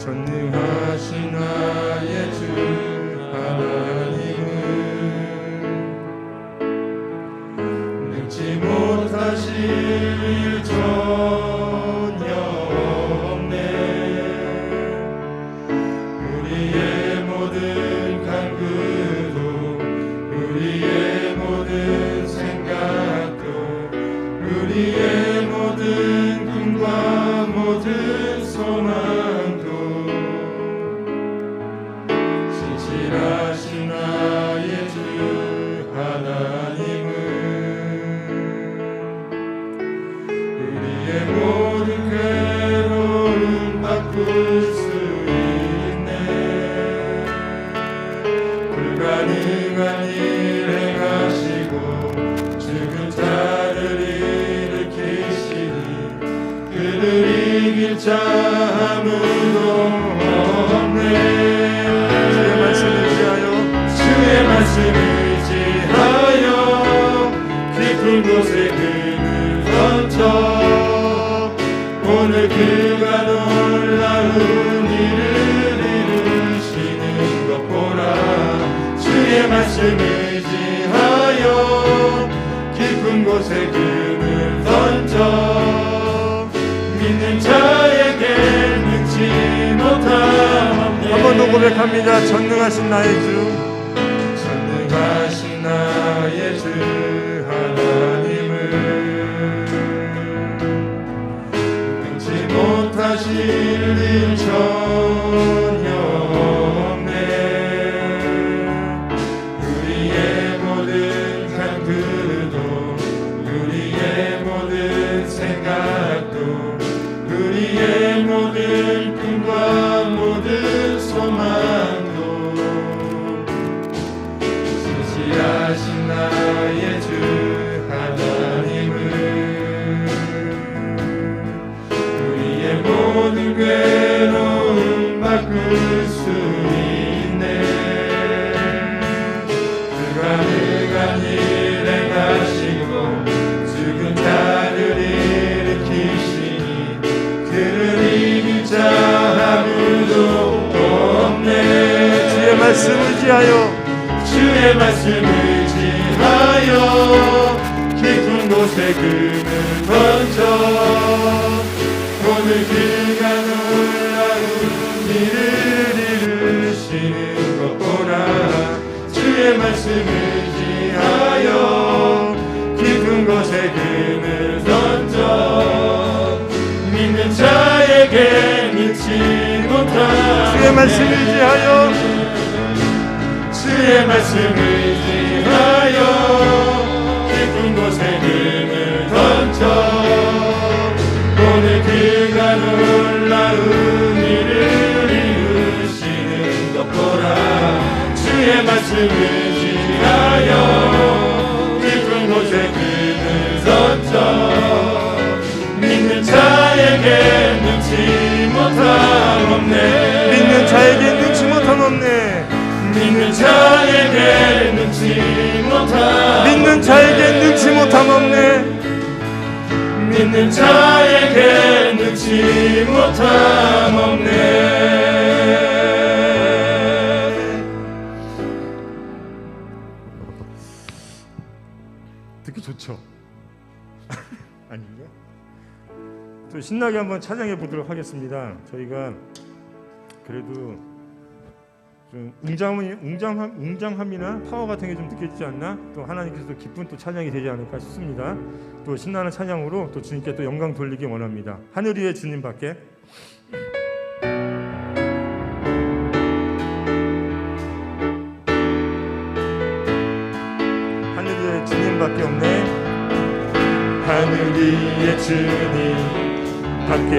전능하신 나의 주 하나님은 능치 못하실 일 전혀 없네. 우리의 모든 간구도 우리의 모든 생각도 우리의 모든 꿈과 모든 소망도 신실하신 나의 주 하나님은 우리의 모든 괴로움 바꿀 수 있네. 불가능한 일 행하시고 죽은 자를 일으키시니 그를 이길 자 아무도 없네. 주의 말씀을 의지하여 주의 말씀을 의지하여 깊은 곳에 그를 던져 오늘 그가 놀라운 일을 이루시는 것 보라. 주의 말씀을 의지하여 깊은 곳에 그를 던져 믿는 자에게 능치 못함 없네. 한 번 더 고백합니다. 전능하신 나의 주, 전능하신 나의 주 하나님은 능치 못하실 일 전혀 없네. 우리의 모든 간구도 우리의 모든 생각도 우리의 모든 꿈과 모든 소망도 신실하신 나의 주 하나님은 우리의 모든 괴로움 바꿀 수 있네. 불가능한 일 행하시고 죽은 자를 일으키시니 그를 이길 자 아무도 없네. 주의 말씀 의지하여 주의 말씀 의지하여 깊은 곳에 그를 던져 오늘 그가 놀라운 일을 이루시는 것 보라. 주의 말씀 의지하여 깊은 곳에 그를 던져 믿는 자에게 믿지 못한 주의 말씀 의지하여 주의 말씀 의지하여 깊은 곳에 그를 던져 오늘 그가 놀라운 일을 이루시는 것 보라. 주의 말씀 의지하여 깊은 곳에 그를 던져 믿는 자에게 능치 못함 없네. 믿는 자에게 능치 못함 없네. 믿는 자에게 능치 못함 믿는 자에게 능치 못함 없네. 믿는 자에게 능치 못함 없네. 듣기 좋죠? 아닌가? 또 신나게 한번 찬양해 보도록 하겠습니다. 저희가 그래도 좀 웅장함이나 파워 같은 게 좀 느껴지지 않나? 또 하나님께서 또 기쁜 또 찬양이 되지 않을까 싶습니다. 또 신나는 찬양으로 또 주님께 또 영광 돌리기 원합니다. 하늘 위에 주님밖에. 하늘 위에 주님밖에 없네. 하늘 위에 주님밖에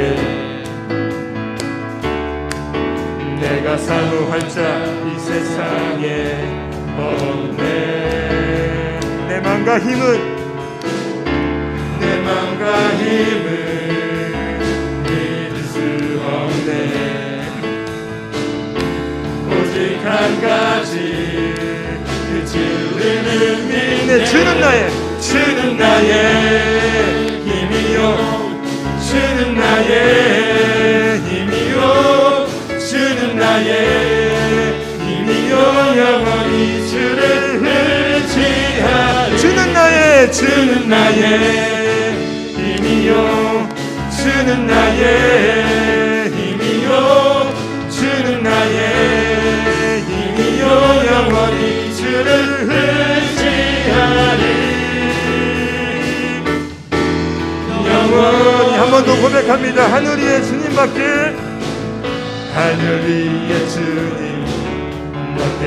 내가 사모할 자 이 세상에 없네. 내 맘과 힘은 내 맘과 힘을 믿을 수 없네. 오직 한 가지 그 주는 믿네. 주는 나의 힘이요 주는 나의 힘이요 영원히 주를 의지하리. 주는 나의 힘이요 주는 나의 힘이요 주는 나의 힘이요 영원히 주를 의지하리. 영원히 한 번 더 고백합니다. 하늘 위에 주님밖에 하늘 위에 주님밖에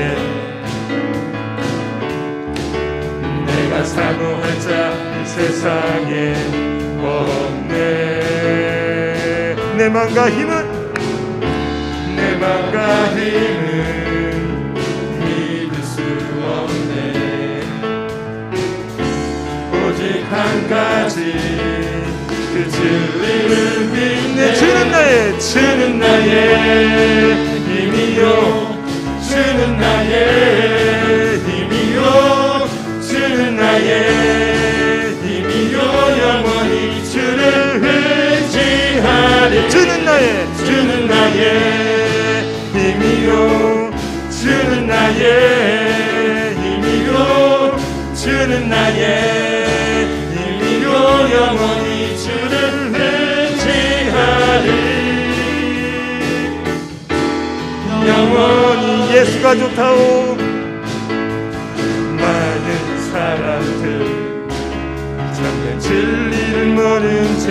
내가 사모할 자 이 세상에 없네. 내 맘과 힘은 믿을 수 없네. 오직 한 가지 그 진리를 믿네. 주는 나의 힘이요 주는 나의 힘이요 주는 나의 힘이요 영원히 주를 의지하리. 주는 나의 힘이요 주는 나의 힘이요 주는 나의 힘이요 영원히 주를 의지하리. 영원히 예수가 좋다오. 많은 사람들 참된 진리를 모른 채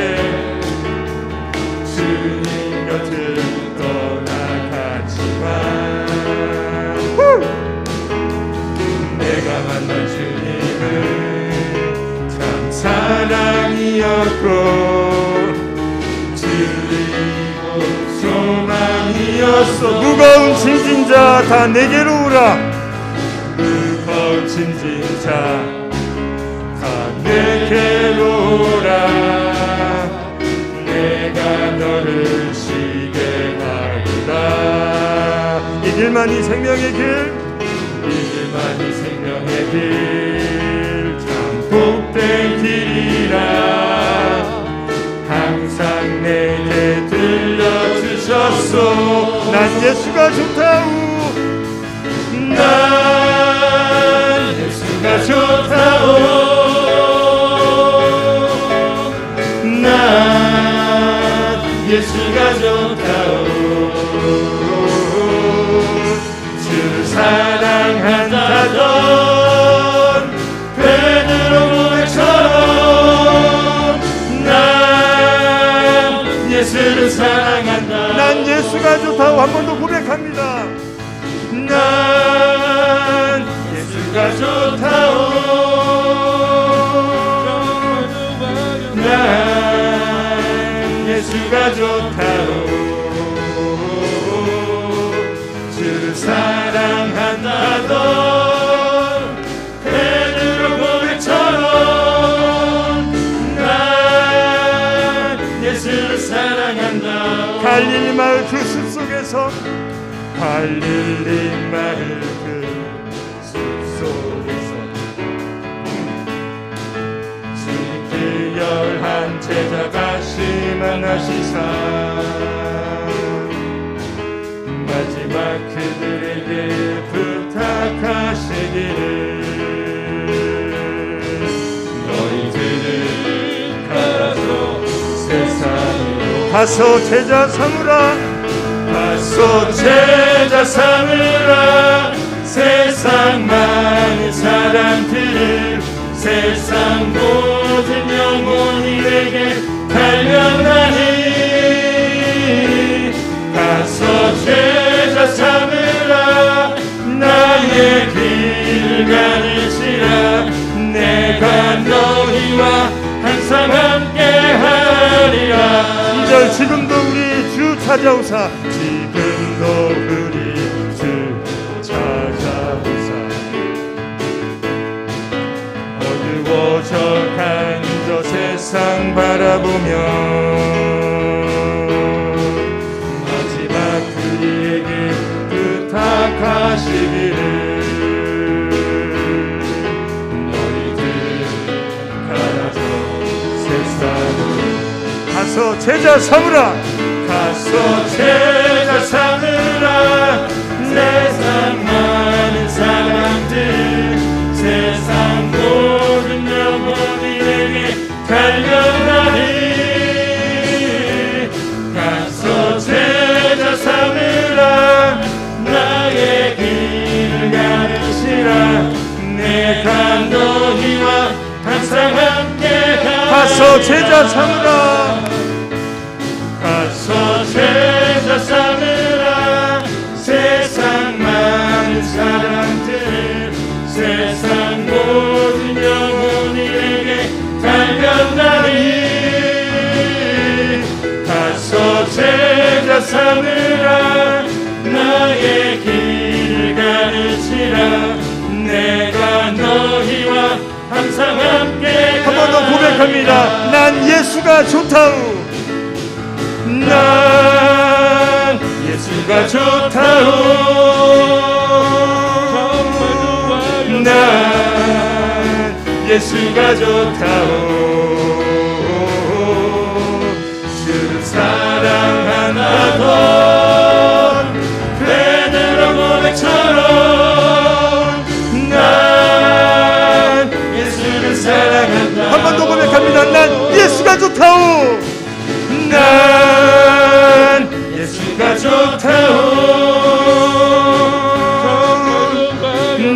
주님 곁을 떠나가지만 내가 만난 주님은 참 사랑이었고 진리고 소망이었어. 무거운 짐진 자 다 내게로 오라. 무거운 짐진 자 다 내게로 오라. 내가 너를 쉬게 하리라. 이 길만이 생명의 길. 이 길만이 생명의 길 참 복된 길이라 항상 내게 들려주셨소. 난 예수가 좋다오. 난 예수가 좋다오. 난 예수가 좋다오. 주를 사랑한다던 베드로 고백처럼 난 예수를 사랑한다. 난 예수가 좋다고 한 번 더 고백합니다. 난 예수가 좋다오. 난 예수가 좋다오. 주를 사랑한다던 베드로 고백처럼 난 예수를 사랑한다. 갈릴리 마을 그 숲속에서 갈릴리 마을 그 숲속에서 주님께 열한 제자가 만나시사 마지막 그들에게 부탁하시기를 너희들은 가서 세상으로 가서 제자 삼으라. 가서 제자 삼으라. 세상 많은 사람들을 세상 모든 영혼들에게 달려나니 가서 제자 삼으라. 나의 길을 가르치라. 내가 너희와 항상 함께하리라. 2절 지금도 우리 주 찾아오사. 지금도 우리 주 찾아오사. 어두워져간 저 세상 바라보며 마지막 그리에게 부탁하시기를 너희들 가서 세상으로 가서 제자 삼으라. 가서 제자 삼으라. 세상 많은 사람 제자 삼으라 나의 길을 가르치라 내가 너희와 항상 함께 가서 제자 삼으라 가서 제자 삼으라 세상 많은 사람들 세상 모든 영혼이 내게 달려나니 가서 제자 삼으라 나의 길을 가르치라 내가 너희와 항상 함께 한 번 더 고백합니다. 난 예수가 좋다우 난 예수가 좋다오 난 예수가 좋다오 주를 사랑한다던 베드로 고백처럼 난 예수를 사랑한다 한 번 더 고백합니다. 난 예수가 좋다우 난 예수가 좋다오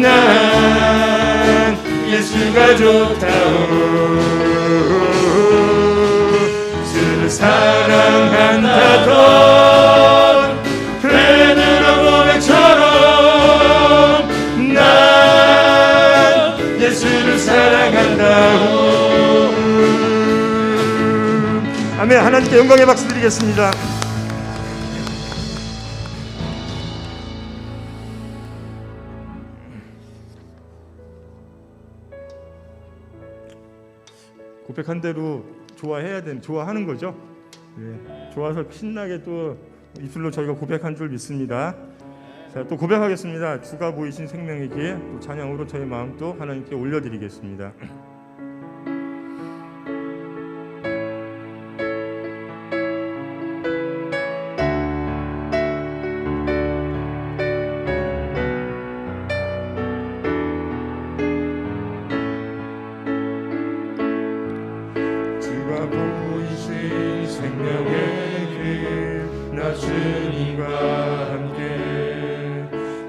난 예수가 좋다오 주를 사랑한다던 베드로 고백처럼 난 예수를 사랑한다오 아멘. 하나님께 영광의 박수 드리겠습니다. 고백한 대로 좋아하는 거죠. 네, 좋아서 신나게 또 입술로 저희가 고백한 줄 믿습니다. 자, 또 고백하겠습니다. 주가 보이신 생명의 길, 또 찬양으로 저희 마음 또 하나님께 올려드리겠습니다. 주가 보이신 생명의 길 나 주님과 함께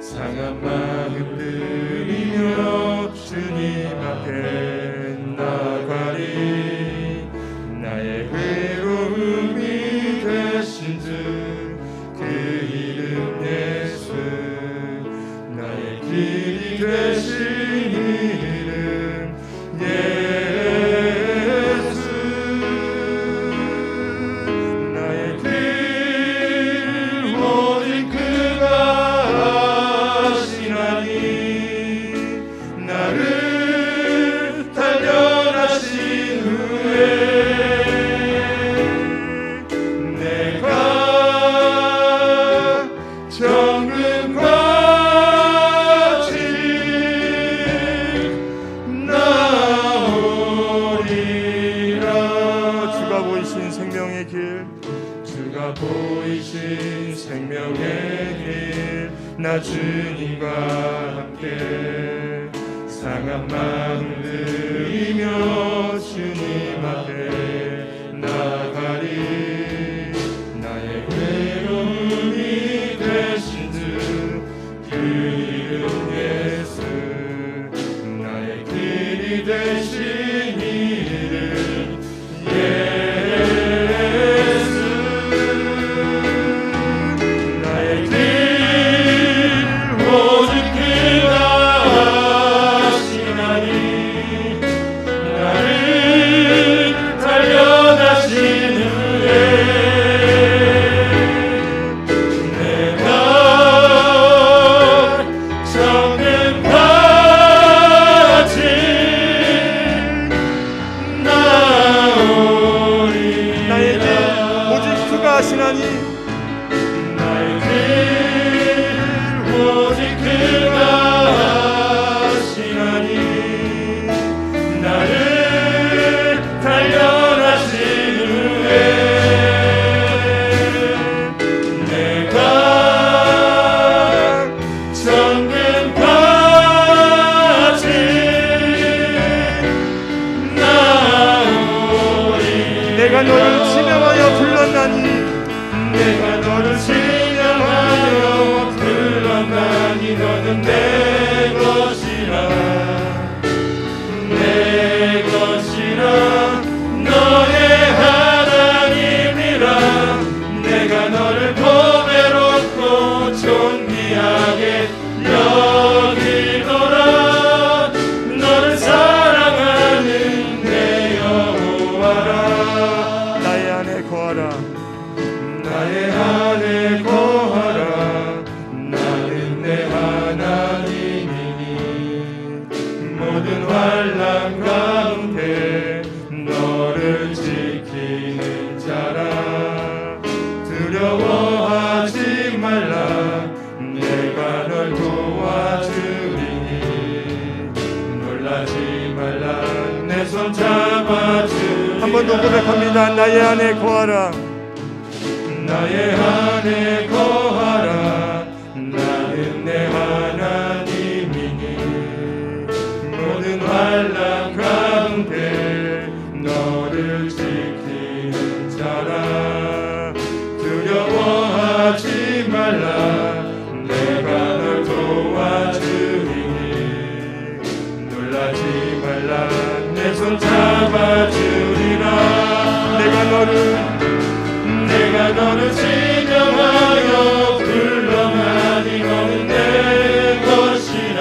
상한 마음 들이며 주님 앞에 나가리 나의 외로움이 되신 주 그 이름 예수 나의 길이 되신 이름 예수 나의 길 오직 그가 하시나니 나를 단련하신 후에 내가 정금같이 나오리라 주가 보이신 생명의 길, 주가 보이신 생명의 길 나 주님과 함께 상한 마음 들이며 주님 앞에 나가리 나의 외로움이 되신 주 그 이름 예수 나의 길이 되신 이름 예수 나의 길 오직 그가 하시나니 나를 모든 내 것이라 내 것이라 너의 하나님이라 내가 너를 보배롭고 존귀하게 여기노라 너를 사랑하는 내 여호와라 나의 안에 거하라 나의 안에 거하라 나는 내 하나님이니 모든 환난 가운데 너를 지키는 자라 두려워하지 말라 내가 널 도와주리니 놀라지 말라 내 손 잡아주리라 한 번 더 고백합니다. 나의 안에 거하라 나의 안에 거하라 나는 내 하나님이니 모든 환난 가운데 너를 지키는 자라 두려워하지 말라 내가 널 도와주리니 놀라지 말라 내 손 잡아주리라 내가 너를 지명하여 불러나니 너는 내 것이라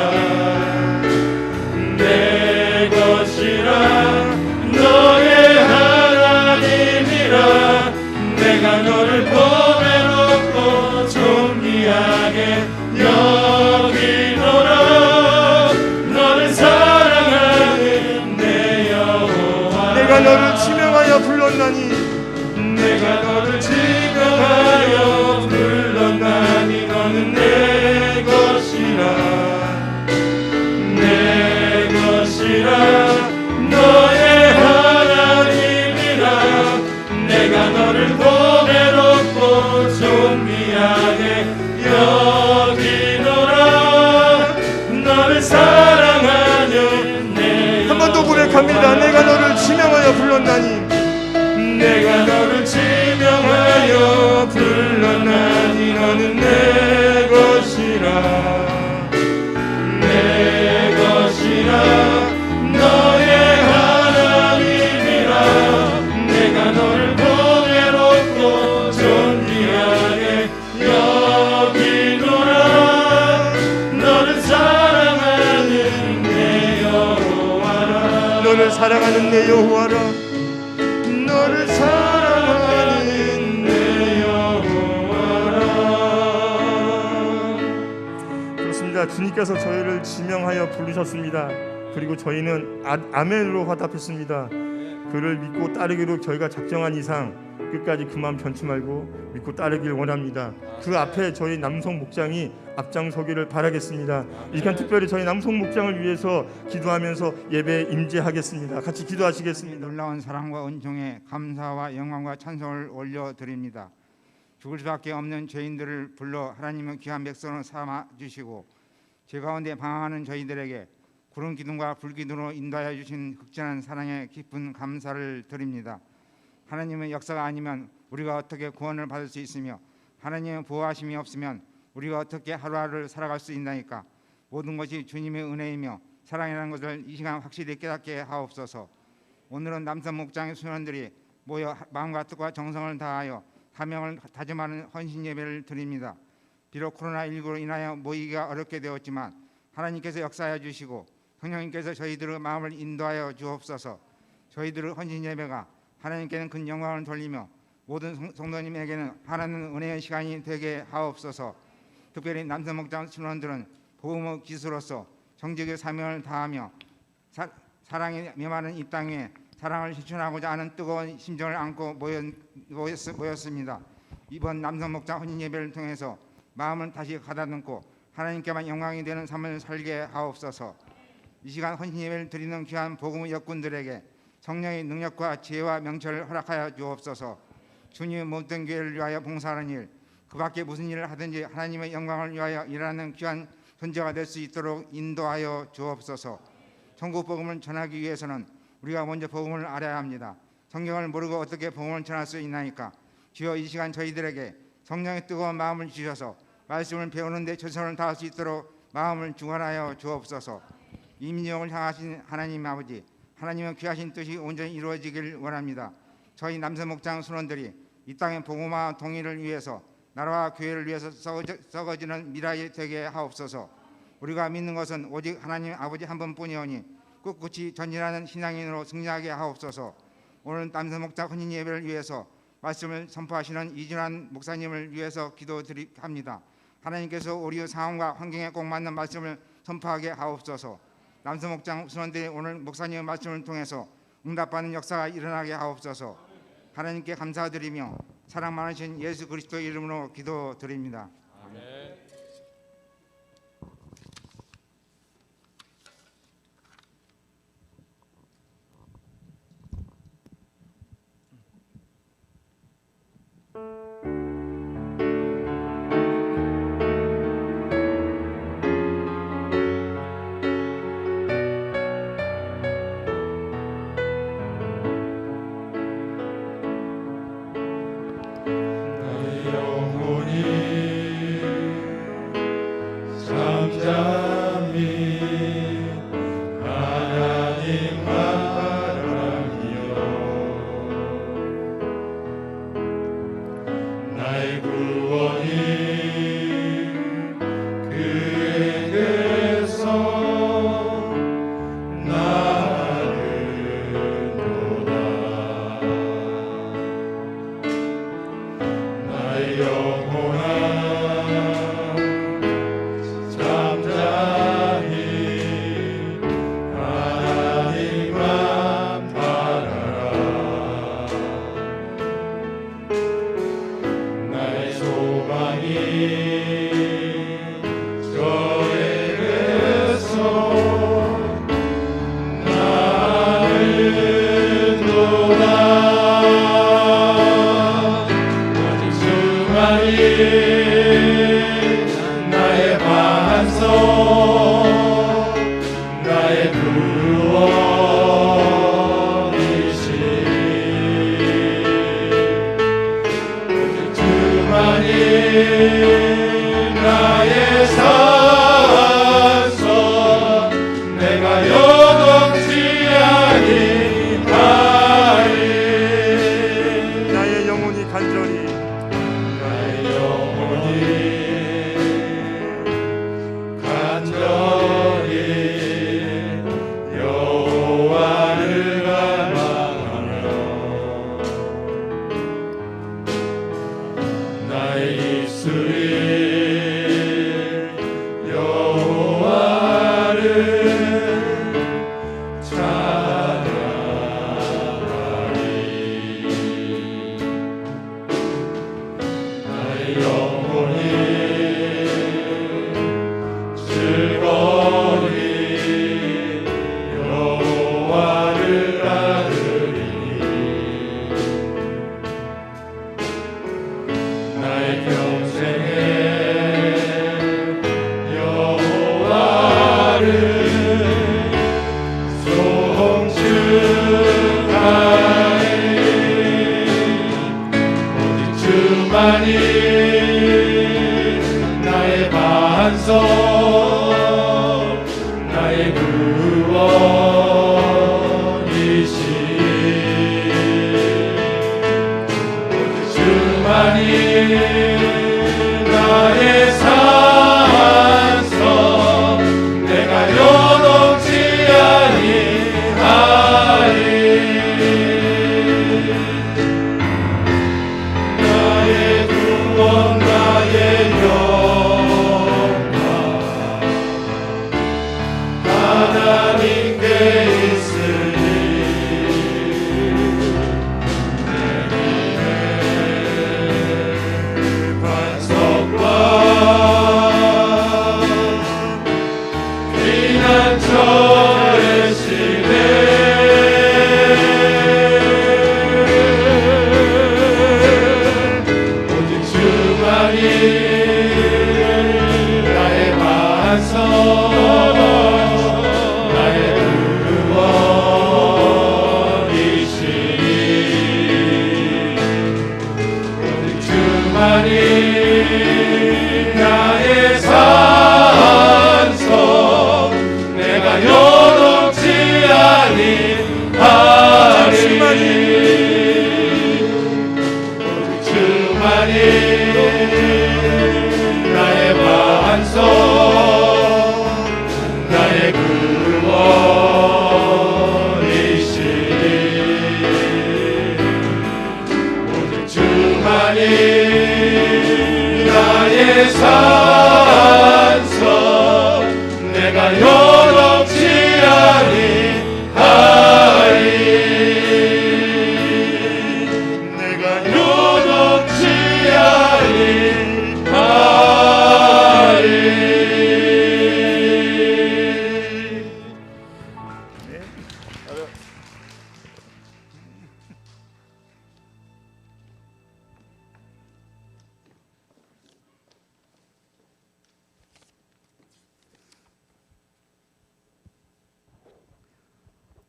너의 하나님이라 내가 너를 보배롭고 존귀하게 여기노라 너를 사랑하는 내 여호와 내가 너를 지명하여 불렀나니 내가 너를 지명하여 불렀나니 너는 내 것이라 너의 하나님이라 내가 너를 보배롭고 존귀하게 여기노라 너를 사랑하는 내 한 번 더 고백합니다. 내가 너를 지명하여 불렀나니 내가 너를 지명하여 불렀나니 너는 내 것이라 너의 하나님이라 내가 너를 보배롭고 존귀하게 여기노라 너를 사랑하는 내 여호와라 너를 사랑하는 내 여호와라 너를 사랑하는 내 여호와라 그렇습니다. 주님께서 저희를 지명하여 부르셨습니다. 그리고 저희는 아멘으로 화답했습니다. 그를 믿고 따르기로 저희가 작정한 이상 끝까지 그 마음 변치 말고 믿고 따르길 원합니다. 그 앞에 저희 남성 목장이 앞장서기를 바라겠습니다. 이 시간 특별히 저희 남성 목장을 위해서 기도하면서 예배에 임재하겠습니다. 같이 기도하시겠습니다. 놀라운 사랑과 은총에 감사와 영광과 찬송을 올려드립니다. 죽을 수밖에 없는 죄인들을 불러 하나님의 귀한 백성을 삼아 주시고 죄 가운데 방황하는 저희들에게 구름 기둥과 불 기둥으로 인도하여 주신 극진한 사랑에 깊은 감사를 드립니다. 하나님의 역사가 아니면 우리가 어떻게 구원을 받을 수 있으며 하나님의 보호하심이 없으면 우리가 어떻게 하루하루를 살아갈 수 있나이까. 모든 것이 주님의 은혜이며 사랑이라는 것을 이 시간 확실히 깨닫게 하옵소서. 오늘은 남성 목장의 수련들이 모여 마음과 뜻과 정성을 다하여 사명을 다짐하는 헌신 예배를 드립니다. 비록 코로나19로 인하여 모이기가 어렵게 되었지만 하나님께서 역사하여 주시고 성령님께서 저희들의 마음을 인도하여 주옵소서. 저희들의 헌신 예배가 하나님께는 큰 영광을 돌리며 모든 성도님에게는 하나님 은혜의 시간이 되게 하옵소서. 특별히 남성 목장 신원들은 복음의 기수로서 정직의 사명을 다하며 사랑이 메마른 이 땅에 사랑을 실천하고자 하는 뜨거운 심정을 안고 모였습니다. 이번 남성 목장 헌신 예배를 통해서 마음을 다시 가다듬고 하나님께만 영광이 되는 삶을 살게 하옵소서. 이 시간 헌신 예배를 드리는 귀한 복음의 역군들에게 성령의 능력과 지혜와 명철을 허락하여 주옵소서. 주님의 모든 교회를 위하여 봉사하는 일, 그 밖에 무슨 일을 하든지 하나님의 영광을 위하여 일하는 귀한 존재가 될 수 있도록 인도하여 주옵소서. 천국 복음을 전하기 위해서는 우리가 먼저 복음을 알아야 합니다. 성경을 모르고 어떻게 복음을 전할 수 있나이까. 주여, 이 시간 저희들에게 성령의 뜨거운 마음을 주셔서 말씀을 배우는 데 최선을 다할 수 있도록 마음을 주관하여 주옵소서. 이 민족을 향하신 하나님 아버지, 하나님의 귀하신 뜻이 온전히 이루어지길 원합니다. 저희 남서목장 순원들이 이 땅의 복음화 통일을 위해서, 나라와 교회를 위해서 썩어지는 미라이 되게 하옵소서. 우리가 믿는 것은 오직 하나님 아버지 한 분뿐이오니 꿋꿋이 전진하는 신앙인으로 승리하게 하옵소서. 오늘 남서목장 혼인 예배를 위해서 말씀을 선포하시는 이준환 목사님을 위해서 기도드립니다. 하나님께서 우리 상황과 환경에 꼭 맞는 말씀을 선포하게 하옵소서. 남서목장 순원들이 오늘 목사님의 말씀을 통해서 응답받는 역사가 일어나게 하옵소서. 하나님께 감사드리며 사랑 많으신 예수 그리스도의 이름으로 기도드립니다. 나의 구원 나의 영광 산성 내가 요동치 아니하리 내가 요동치 아니하리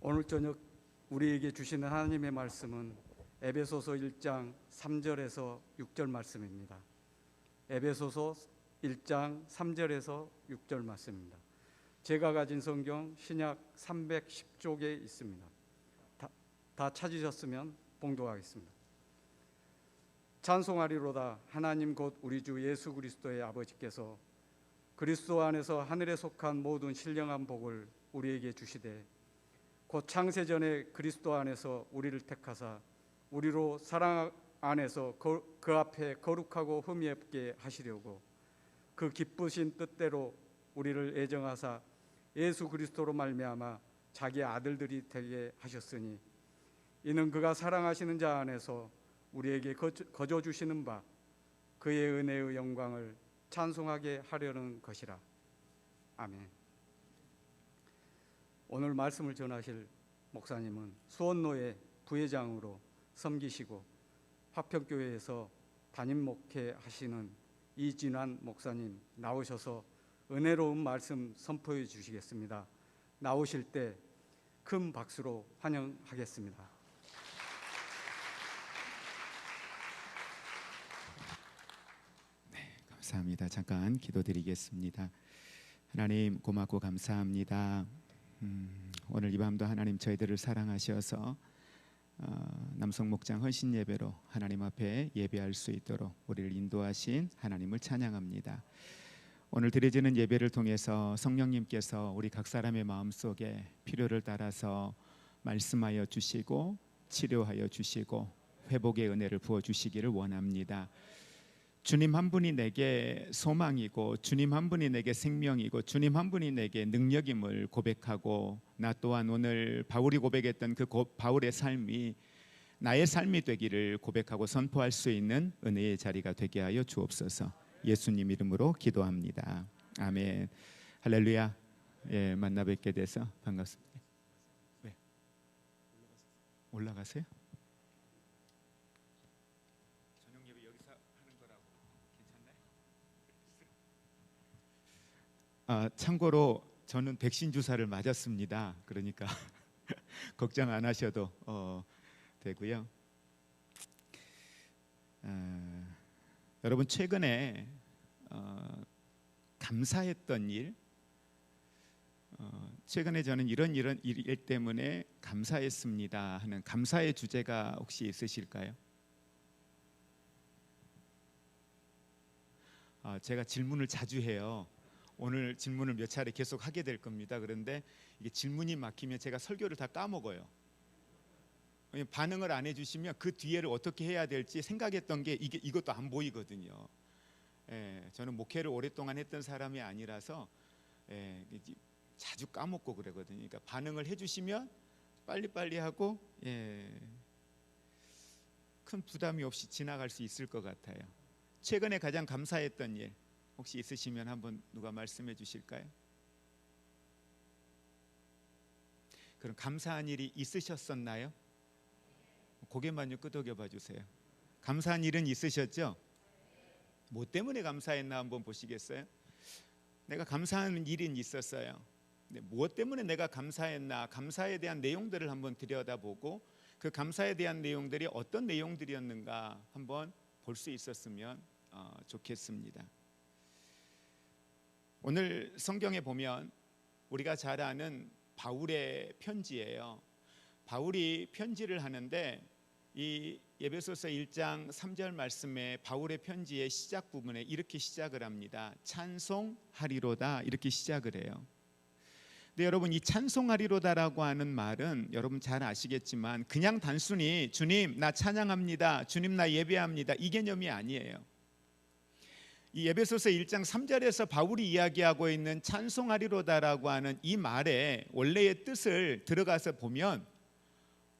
오늘 저녁 우리에게 주시는 하나님의 말씀은 에베소서 1장 3절에서 6절 말씀입니다. 에베소서 1장 3절에서 6절 말씀입니다. 제가 가진 성경 신약 310쪽에 있습니다. 다 찾으셨으면 봉독하겠습니다. 찬송하리로다 하나님 곧 우리 주 예수 그리스도의 아버지께서 그리스도 안에서 하늘에 속한 모든 신령한 복을 우리에게 주시되 곧 창세전에 그리스도 안에서 우리를 택하사 우리로 사랑 안에서 그 앞에 거룩하고 흠이 없게 하시려고 그 기쁘신 뜻대로 우리를 애정하사 예수 그리스도로 말미암아 자기 아들들이 되게 하셨으니 이는 그가 사랑하시는 자 안에서 우리에게 거저 주시는 바 그의 은혜의 영광을 찬송하게 하려는 것이라. 아멘. 오늘 말씀을 전하실 목사님은 수원노회 부회장으로 섬기시고 화평교회에서 담임 목회하시는 이진환 목사님 나오셔서 은혜로운 말씀 선포해 주시겠습니다. 나오실 때 큰 박수로 환영하겠습니다. 감사합니다. 잠깐 기도드리겠습니다. 하나님 고맙고 감사합니다. 오늘 이 밤도 하나님 저희들을 사랑하셔서 남성 목장 헌신 예배로 하나님 앞에 예배할 수 있도록 우리를 인도하신 하나님을 찬양합니다. 오늘 드려지는 예배를 통해서 성령님께서 우리 각 사람의 마음속에 필요를 따라서 말씀하여 주시고 치료하여 주시고 회복의 은혜를 부어 주시기를 원합니다. 주님 한 분이 내게 소망이고 주님 한 분이 내게 생명이고 주님 한 분이 내게 능력임을 고백하고 나 또한 오늘 바울이 고백했던 그 바울의 삶이 나의 삶이 되기를 고백하고 선포할 수 있는 은혜의 자리가 되게 하여 주옵소서. 예수님 이름으로 기도합니다. 아멘. 할렐루야. 예, 만나 뵙게 돼서 반갑습니다. 왜? 올라가세요? 저녁 예배 여기서 하는 거라고 괜찮나요? 참고로 저는 백신 주사를 맞았습니다. 그러니까 걱정 안 하셔도 되고요. 여러분 최근에 감사했던 일, 최근에 저는 이런 일 때문에 감사했습니다 하는 감사의 주제가 혹시 있으실까요? 제가 질문을 자주 해요. 오늘 질문을 몇 차례 계속 하게 될 겁니다. 그런데 이게 질문이 막히면 제가 설교를 다 까먹어요. 반응을 안 해주시면 그 뒤에를 어떻게 해야 될지 생각했던 게 이것도 안 보이거든요. 저는 목회를 오랫동안 했던 사람이 아니라서 자주 까먹고 그러거든요. 그러니까 반응을 해주시면 빨리빨리 하고 큰 부담이 없이 지나갈 수 있을 것 같아요. 최근에 가장 감사했던 일 혹시 있으시면 한번 누가 말씀해 주실까요? 그럼 감사한 일이 있으셨었나요? 고개만 좀 끄덕여 봐 주세요. 감사한 일은 있으셨죠? 뭐 때문에 감사했나 한번 보시겠어요? 내가 감사한 일은 있었어요. 근데 무엇 때문에 내가 감사했나, 감사에 대한 내용들을 한번 들여다보고 그 감사에 대한 내용들이 어떤 내용들이었는가 한번 볼 수 있었으면 좋겠습니다. 오늘 성경에 보면 우리가 잘 아는 바울의 편지예요. 바울이 편지를 하는데 이 에베소서 1장 3절 말씀에 바울의 편지의 시작 부분에 이렇게 시작을 합니다. 찬송하리로다 이렇게 시작을 해요. 근데 여러분 이 찬송하리로다라고 하는 말은 여러분 잘 아시겠지만 그냥 단순히 주님 나 찬양합니다, 주님 나 예배합니다 이 개념이 아니에요. 이 에베소서 1장 3절에서 바울이 이야기하고 있는 찬송하리로다라고 하는 이 말의 원래의 뜻을 들어가서 보면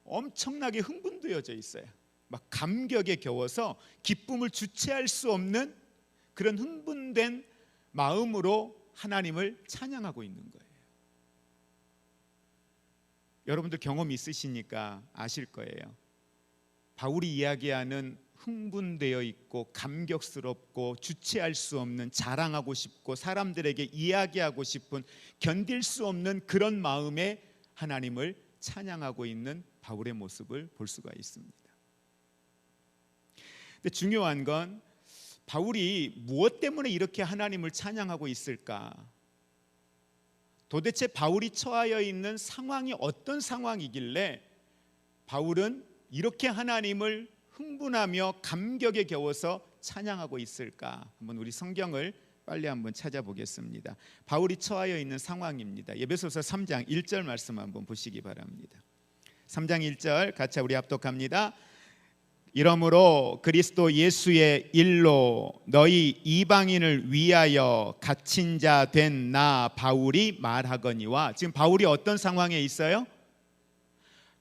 엄청나게 흥분되어져 있어요. 막 감격에 겨워서 기쁨을 주체할 수 없는 그런 흥분된 마음으로 하나님을 찬양하고 있는 거예요. 여러분들 경험 있으시니까 아실 거예요. 바울이 이야기하는 흥분되어 있고 감격스럽고 주체할 수 없는, 자랑하고 싶고 사람들에게 이야기하고 싶은, 견딜 수 없는 그런 마음에 하나님을 찬양하고 있는 바울의 모습을 볼 수가 있습니다. 근데 중요한 건 바울이 무엇 때문에 이렇게 하나님을 찬양하고 있을까? 도대체 바울이 처하여 있는 상황이 어떤 상황이길래 바울은 이렇게 하나님을 흥분하며 감격에 겨워서 찬양하고 있을까? 한번 우리 성경을 빨리 한번 찾아보겠습니다. 바울이 처하여 있는 상황입니다. 에베소서 3장 1절 말씀 한번 보시기 바랍니다. 3장 1절 같이 우리 합독합니다. 이러므로 그리스도 예수의 일로 너희 이방인을 위하여 갇힌 자 된 나 바울이 말하거니와, 지금 바울이 어떤 상황에 있어요?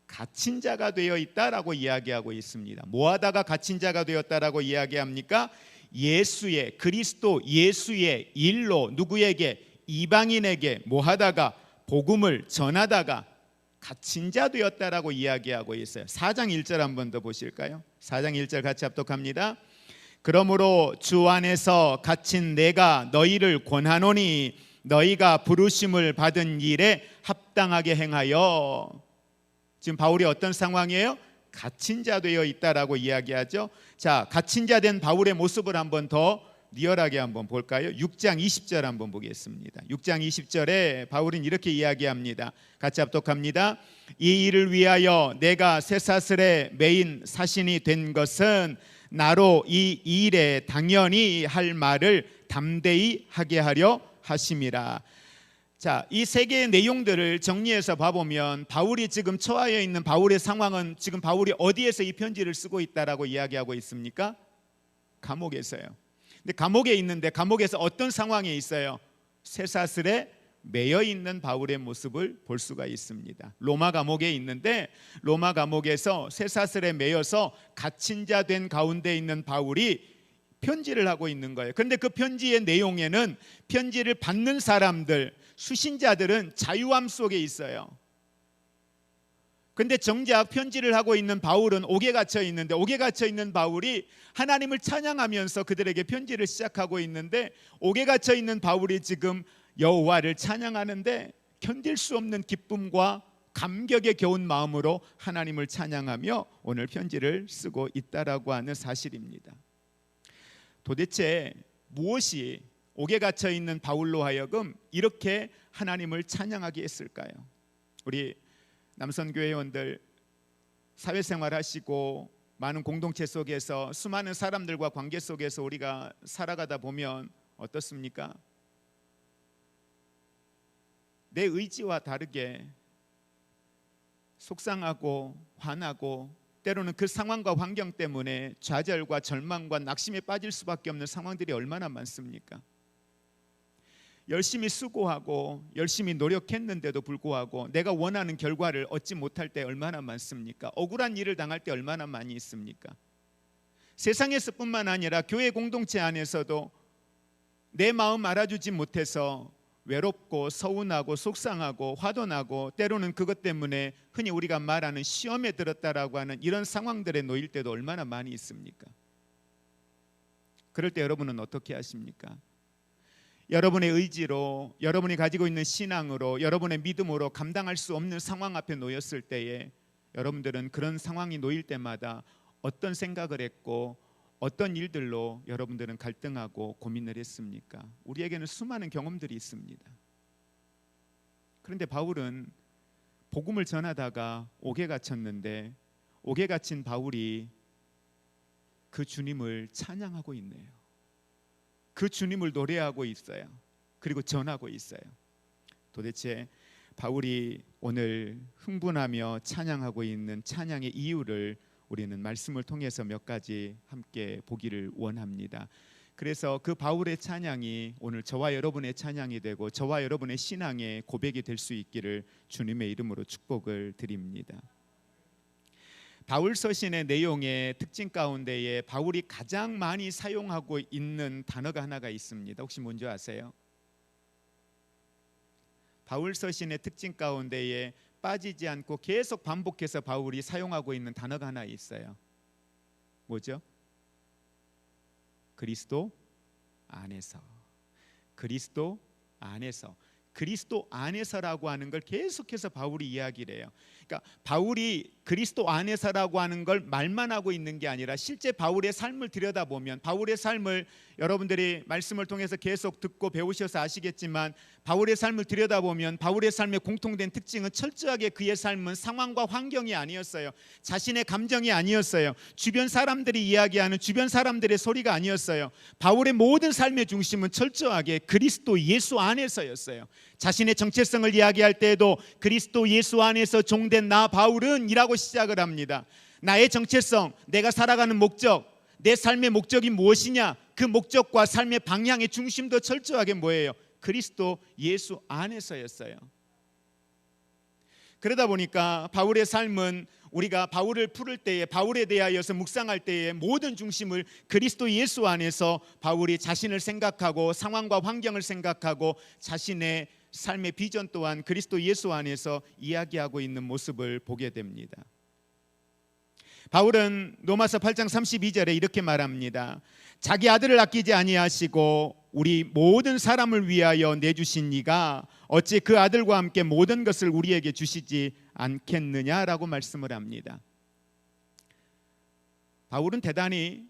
갇힌 자가 되어 있다라고 이야기하고 있습니다. 뭐 하다가 갇힌 자가 되었다라고 이야기합니까? 예수의, 그리스도 예수의 일로 누구에게? 이방인에게 뭐 하다가? 복음을 전하다가 갇힌 자 되었다라고 이야기하고 있어요. 4장 1절 한 번 더 보실까요? 4장 1절 같이 합독합니다. 그러므로 주 안에서 갇힌 내가 너희를 권하노니 너희가 부르심을 받은 일에 합당하게 행하여. 지금 바울이 어떤 상황이에요? 갇힌 자 되어 있다라고 이야기하죠. 자, 갇힌 자 된 바울의 모습을 한번 더 리얼하게 한번 볼까요? 6장 20절 한번 보겠습니다. 6장 20절에 바울은 이렇게 이야기합니다. 같이 합독합니다. 이 일을 위하여 내가 쇠사슬에 매인 사신이 된 것은 나로 이 일에 당연히 할 말을 담대히 하게 하려 하심이라. 자, 이 세 개의 내용들을 정리해서 봐보면 바울이 지금 처하여 있는 바울의 상황은 지금 바울이 어디에서 이 편지를 쓰고 있다라고 이야기하고 있습니까? 감옥에서요. 근데 감옥에 있는데 감옥에서 어떤 상황에 있어요? 쇠사슬에 매여 있는 바울의 모습을 볼 수가 있습니다. 로마 감옥에 있는데 로마 감옥에서 쇠사슬에 매여서 갇힌 자 된 가운데 있는 바울이 편지를 하고 있는 거예요. 그런데 그 편지의 내용에는 편지를 받는 사람들, 수신자들은 자유함 속에 있어요. 근데 정작 편지를 하고 있는 바울은 옥에 갇혀 있는데, 옥에 갇혀 있는 바울이 하나님을 찬양하면서 그들에게 편지를 시작하고 있는데, 옥에 갇혀 있는 바울이 지금 여호와를 찬양하는데 견딜 수 없는 기쁨과 감격에 겨운 마음으로 하나님을 찬양하며 오늘 편지를 쓰고 있다라고 하는 사실입니다. 도대체 무엇이 옥에 갇혀 있는 바울로 하여금 이렇게 하나님을 찬양하게 했을까요? 우리 남선교회 회원들 사회생활 하시고 많은 공동체 속에서 수많은 사람들과 관계 속에서 우리가 살아가다 보면 어떻습니까? 내 의지와 다르게 속상하고 화나고 때로는 그 상황과 환경 때문에 좌절과 절망과 낙심에 빠질 수밖에 없는 상황들이 얼마나 많습니까? 열심히 수고하고 열심히 노력했는데도 불구하고 내가 원하는 결과를 얻지 못할 때 얼마나 많습니까? 억울한 일을 당할 때 얼마나 많이 있습니까? 세상에서뿐만 아니라 교회 공동체 안에서도 내 마음 알아주지 못해서 외롭고 서운하고 속상하고 화도 나고 때로는 그것 때문에 흔히 우리가 말하는 시험에 들었다라고 하는 이런 상황들에 놓일 때도 얼마나 많이 있습니까? 그럴 때 여러분은 어떻게 하십니까? 여러분의 의지로, 여러분이 가지고 있는 신앙으로, 여러분의 믿음으로 감당할 수 없는 상황 앞에 놓였을 때에 여러분들은 그런 상황이 놓일 때마다 어떤 생각을 했고 어떤 일들로 여러분들은 갈등하고 고민을 했습니까? 우리에게는 수많은 경험들이 있습니다. 그런데 바울은 복음을 전하다가 옥에 갇혔는데 옥에 갇힌 바울이 그 주님을 찬양하고 있네요. 그 주님을 노래하고 있어요. 그리고 전하고 있어요. 도대체 바울이 오늘 흥분하며 찬양하고 있는 찬양의 이유를 우리는 말씀을 통해서 몇 가지 함께 보기를 원합니다. 그래서 그 바울의 찬양이 오늘 저와 여러분의 찬양이 되고 저와 여러분의 신앙의 고백이 될 수 있기를 주님의 이름으로 축복을 드립니다. 바울 서신의 내용의 특징 가운데에 바울이 가장 많이 사용하고 있는 단어가 하나가 있습니다. 혹시 뭔지 아세요? 바울 서신의 특징 가운데에 빠지지 않고 계속 반복해서 바울이 사용하고 있는 단어가 하나 있어요. 뭐죠? 그리스도 안에서. 그리스도 안에서. 그리스도 안에서라고 하는 걸 계속해서 바울이 이야기를 해요. 그러니까 바울이 그리스도 안에서라고 하는 걸 말만 하고 있는 게 아니라 실제 바울의 삶을 들여다보면, 바울의 삶을 여러분들이 말씀을 통해서 계속 듣고 배우셔서 아시겠지만, 바울의 삶을 들여다보면 바울의 삶의 공통된 특징은 철저하게 그의 삶은 상황과 환경이 아니었어요. 자신의 감정이 아니었어요. 주변 사람들이 이야기하는 주변 사람들의 소리가 아니었어요. 바울의 모든 삶의 중심은 철저하게 그리스도 예수 안에서였어요. 자신의 정체성을 이야기할 때에도 그리스도 예수 안에서 종된 나 바울은 이라고 시작을 합니다. 나의 정체성, 내가 살아가는 목적, 내 삶의 목적이 무엇이냐, 그 목적과 삶의 방향의 중심도 철저하게 뭐예요? 그리스도 예수 안에서였어요. 그러다 보니까 바울의 삶은 우리가 바울을 풀을 때에, 바울에 대하여서 묵상할 때에 모든 중심을 그리스도 예수 안에서 바울이 자신을 생각하고 상황과 환경을 생각하고 자신의 삶의 비전 또한 그리스도 예수 안에서 이야기하고 있는 모습을 보게 됩니다. 바울은 로마서 8장 32절에 이렇게 말합니다. 자기 아들을 아끼지 아니하시고 우리 모든 사람을 위하여 내주신 이가 어찌 그 아들과 함께 모든 것을 우리에게 주시지 않겠느냐라고 말씀을 합니다. 바울은 대단히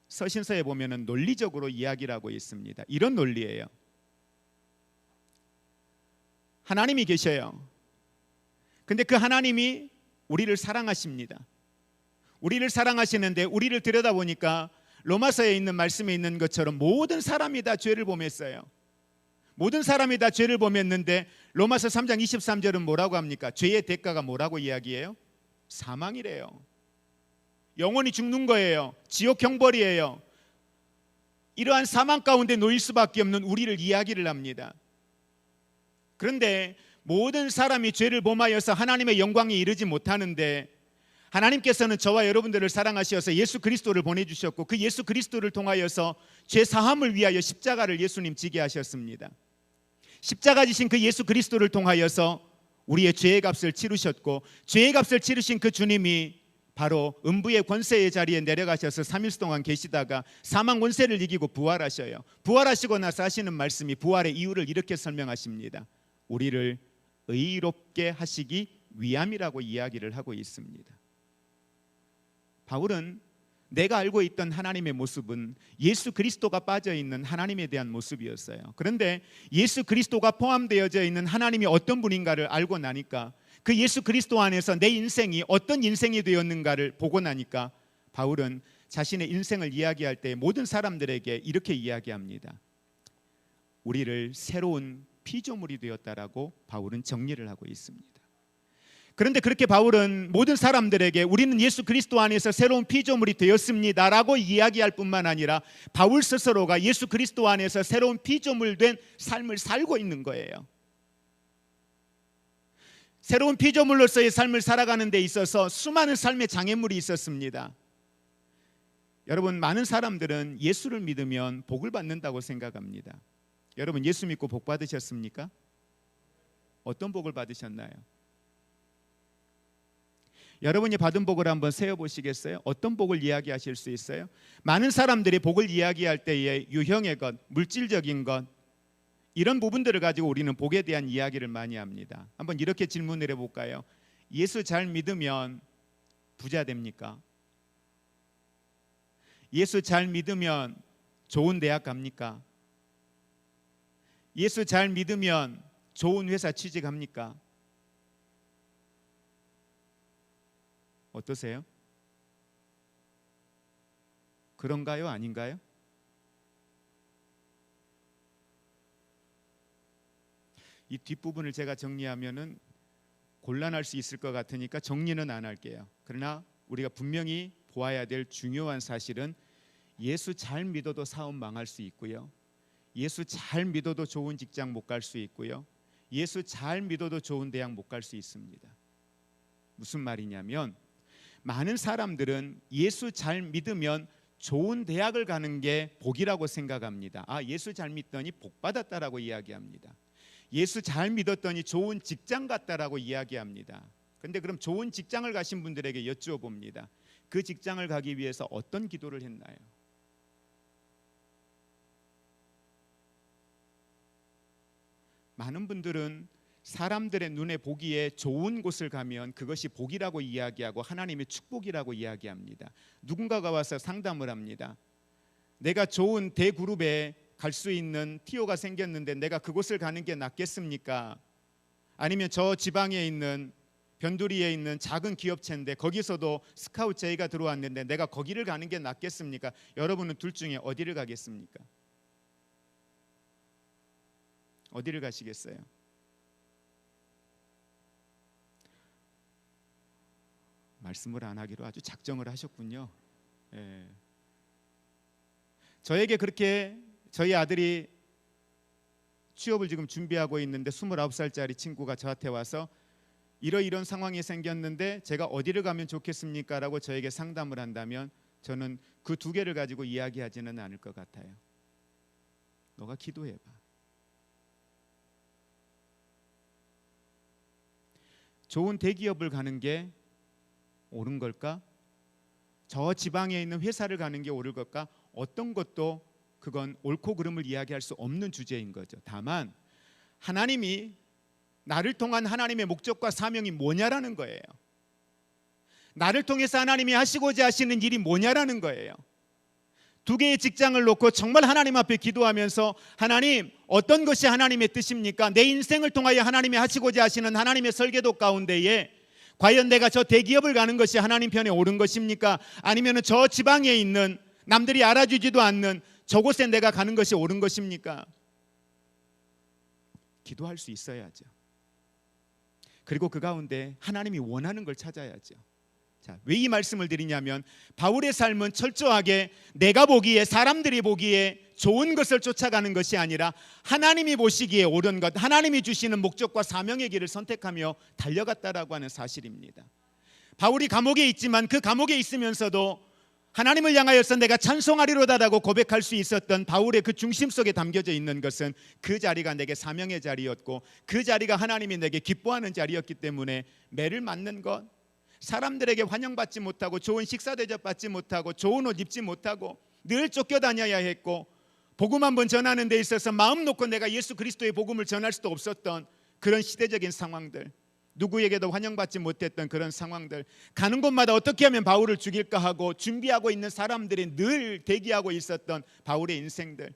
서신서에 보면은 논리적으로 이야기를 하고 있습니다. 이런 논리예요. 하나님이 계셔요. 근데 그 하나님이 우리를 사랑하십니다. 우리를 사랑하시는데 우리를 들여다보니까 로마서에 있는 말씀에 있는 것처럼 모든 사람이 다 죄를 범했어요. 모든 사람이 다 죄를 범했는데 로마서 3장 23절은 뭐라고 합니까? 죄의 대가가 뭐라고 이야기해요? 사망이래요. 영원히 죽는 거예요. 지옥 형벌이에요. 이러한 사망 가운데 놓일 수밖에 없는 우리를 이야기를 합니다. 그런데 모든 사람이 죄를 범하여서 하나님의 영광에 이르지 못하는데 하나님께서는 저와 여러분들을 사랑하셔서 예수 그리스도를 보내주셨고 그 예수 그리스도를 통하여서 죄 사함을 위하여 십자가를 예수님 지게 하셨습니다. 십자가 지신 그 예수 그리스도를 통하여서 우리의 죄의 값을 치르셨고 죄의 값을 치르신 그 주님이 바로 음부의 권세의 자리에 내려가셔서 3일 동안 계시다가 사망 권세를 이기고 부활하셔요. 부활하시고 나서 하시는 말씀이 부활의 이유를 이렇게 설명하십니다. 우리를 의롭게 하시기 위함이라고 이야기를 하고 있습니다. 바울은 내가 알고 있던 하나님의 모습은 예수 그리스도가 빠져있는 하나님에 대한 모습이었어요. 그런데 예수 그리스도가 포함되어져 있는 하나님이 어떤 분인가를 알고 나니까 그 예수 그리스도 안에서 내 인생이 어떤 인생이 되었는가를 보고 나니까 바울은 자신의 인생을 이야기할 때 모든 사람들에게 이렇게 이야기합니다. 우리를 새로운 피조물이 되었다라고 바울은 정리를 하고 있습니다. 그런데 그렇게 바울은 모든 사람들에게 우리는 예수 그리스도 안에서 새로운 피조물이 되었습니다라고 이야기할 뿐만 아니라 바울 스스로가 예수 그리스도 안에서 새로운 피조물 된 삶을 살고 있는 거예요. 새로운 피조물로서의 삶을 살아가는 데 있어서 수많은 삶의 장애물이 있었습니다. 여러분, 많은 사람들은 예수를 믿으면 복을 받는다고 생각합니다. 여러분, 예수 믿고 복 받으셨습니까? 어떤 복을 받으셨나요? 여러분이 받은 복을 한번 세어보시겠어요? 어떤 복을 이야기하실 수 있어요? 많은 사람들이 복을 이야기할 때에 유형의 것, 물질적인 것, 이런 부분들을 가지고 우리는 복에 대한 이야기를 많이 합니다. 한번 이렇게 질문을 해볼까요? 예수 잘 믿으면 부자 됩니까? 예수 잘 믿으면 좋은 대학 갑니까? 예수 잘 믿으면 좋은 회사 취직합니까? 어떠세요? 그런가요? 아닌가요? 이 뒷부분을 제가 정리하면은 곤란할 수 있을 것 같으니까 정리는 안 할게요. 그러나 우리가 분명히 보아야 될 중요한 사실은 예수 잘 믿어도 사업 망할 수 있고요. 예수 잘 믿어도 좋은 직장 못 갈 수 있고요. 예수 잘 믿어도 좋은 대학 못 갈 수 있습니다. 무슨 말이냐면 많은 사람들은 예수 잘 믿으면 좋은 대학을 가는 게 복이라고 생각합니다. 아, 예수 잘 믿더니 복 받았다라고 이야기합니다. 예수 잘 믿었더니 좋은 직장 갔다라고 이야기합니다. 그런데 그럼 좋은 직장을 가신 분들에게 여쭈어봅니다. 그 직장을 가기 위해서 어떤 기도를 했나요? 많은 분들은 사람들의 눈에 보기에 좋은 곳을 가면 그것이 복이라고 이야기하고 하나님의 축복이라고 이야기합니다. 누군가가 와서 상담을 합니다. 내가 좋은 대그룹에 갈 수 있는 티오가 생겼는데 내가 그곳을 가는 게 낫겠습니까? 아니면 저 지방에 있는 변두리에 있는 작은 기업체인데 거기서도 스카우트 제의가 들어왔는데 내가 거기를 가는 게 낫겠습니까? 여러분은 둘 중에 어디를 가겠습니까? 어디를 가시겠어요? 말씀을 안 하기로 아주 작정을 하셨군요. 예. 저에게 그렇게 저희 아들이 취업을 지금 준비하고 있는데 29살짜리 친구가 저한테 와서 이런 상황이 생겼는데 제가 어디를 가면 좋겠습니까? 라고 저에게 상담을 한다면 저는 그 두 개를 가지고 이야기하지는 않을 것 같아요. 너가 기도해봐. 좋은 대기업을 가는 게 옳은 걸까? 저 지방에 있는 회사를 가는 게 옳을 걸까? 어떤 것도 그건 옳고 그름을 이야기할 수 없는 주제인 거죠. 다만 하나님이 나를 통한 하나님의 목적과 사명이 뭐냐라는 거예요. 나를 통해서 하나님이 하시고자 하시는 일이 뭐냐라는 거예요. 두 개의 직장을 놓고 정말 하나님 앞에 기도하면서 하나님, 어떤 것이 하나님의 뜻입니까? 내 인생을 통하여 하나님이 하시고자 하시는 하나님의 설계도 가운데에 과연 내가 저 대기업을 가는 것이 하나님 편에 옳은 것입니까? 아니면 저 지방에 있는 남들이 알아주지도 않는 저곳에 내가 가는 것이 옳은 것입니까? 기도할 수 있어야죠. 그리고 그 가운데 하나님이 원하는 걸 찾아야죠. 자, 왜 이 말씀을 드리냐면 바울의 삶은 철저하게 내가 보기에, 사람들이 보기에 좋은 것을 쫓아가는 것이 아니라 하나님이 보시기에 옳은 것, 하나님이 주시는 목적과 사명의 길을 선택하며 달려갔다라고 하는 사실입니다. 바울이 감옥에 있지만 그 감옥에 있으면서도 하나님을 향하여서 내가 찬송하리로다라고 고백할 수 있었던 바울의 그 중심 속에 담겨져 있는 것은 그 자리가 내게 사명의 자리였고 그 자리가 하나님이 내게 기뻐하는 자리였기 때문에 매를 맞는 것, 사람들에게 환영받지 못하고 좋은 식사 대접받지 못하고 좋은 옷 입지 못하고 늘 쫓겨다녀야 했고 복음 한번 전하는 데 있어서 마음 놓고 내가 예수 그리스도의 복음을 전할 수도 없었던 그런 시대적인 상황들, 누구에게도 환영받지 못했던 그런 상황들, 가는 곳마다 어떻게 하면 바울을 죽일까 하고 준비하고 있는 사람들이 늘 대기하고 있었던 바울의 인생들,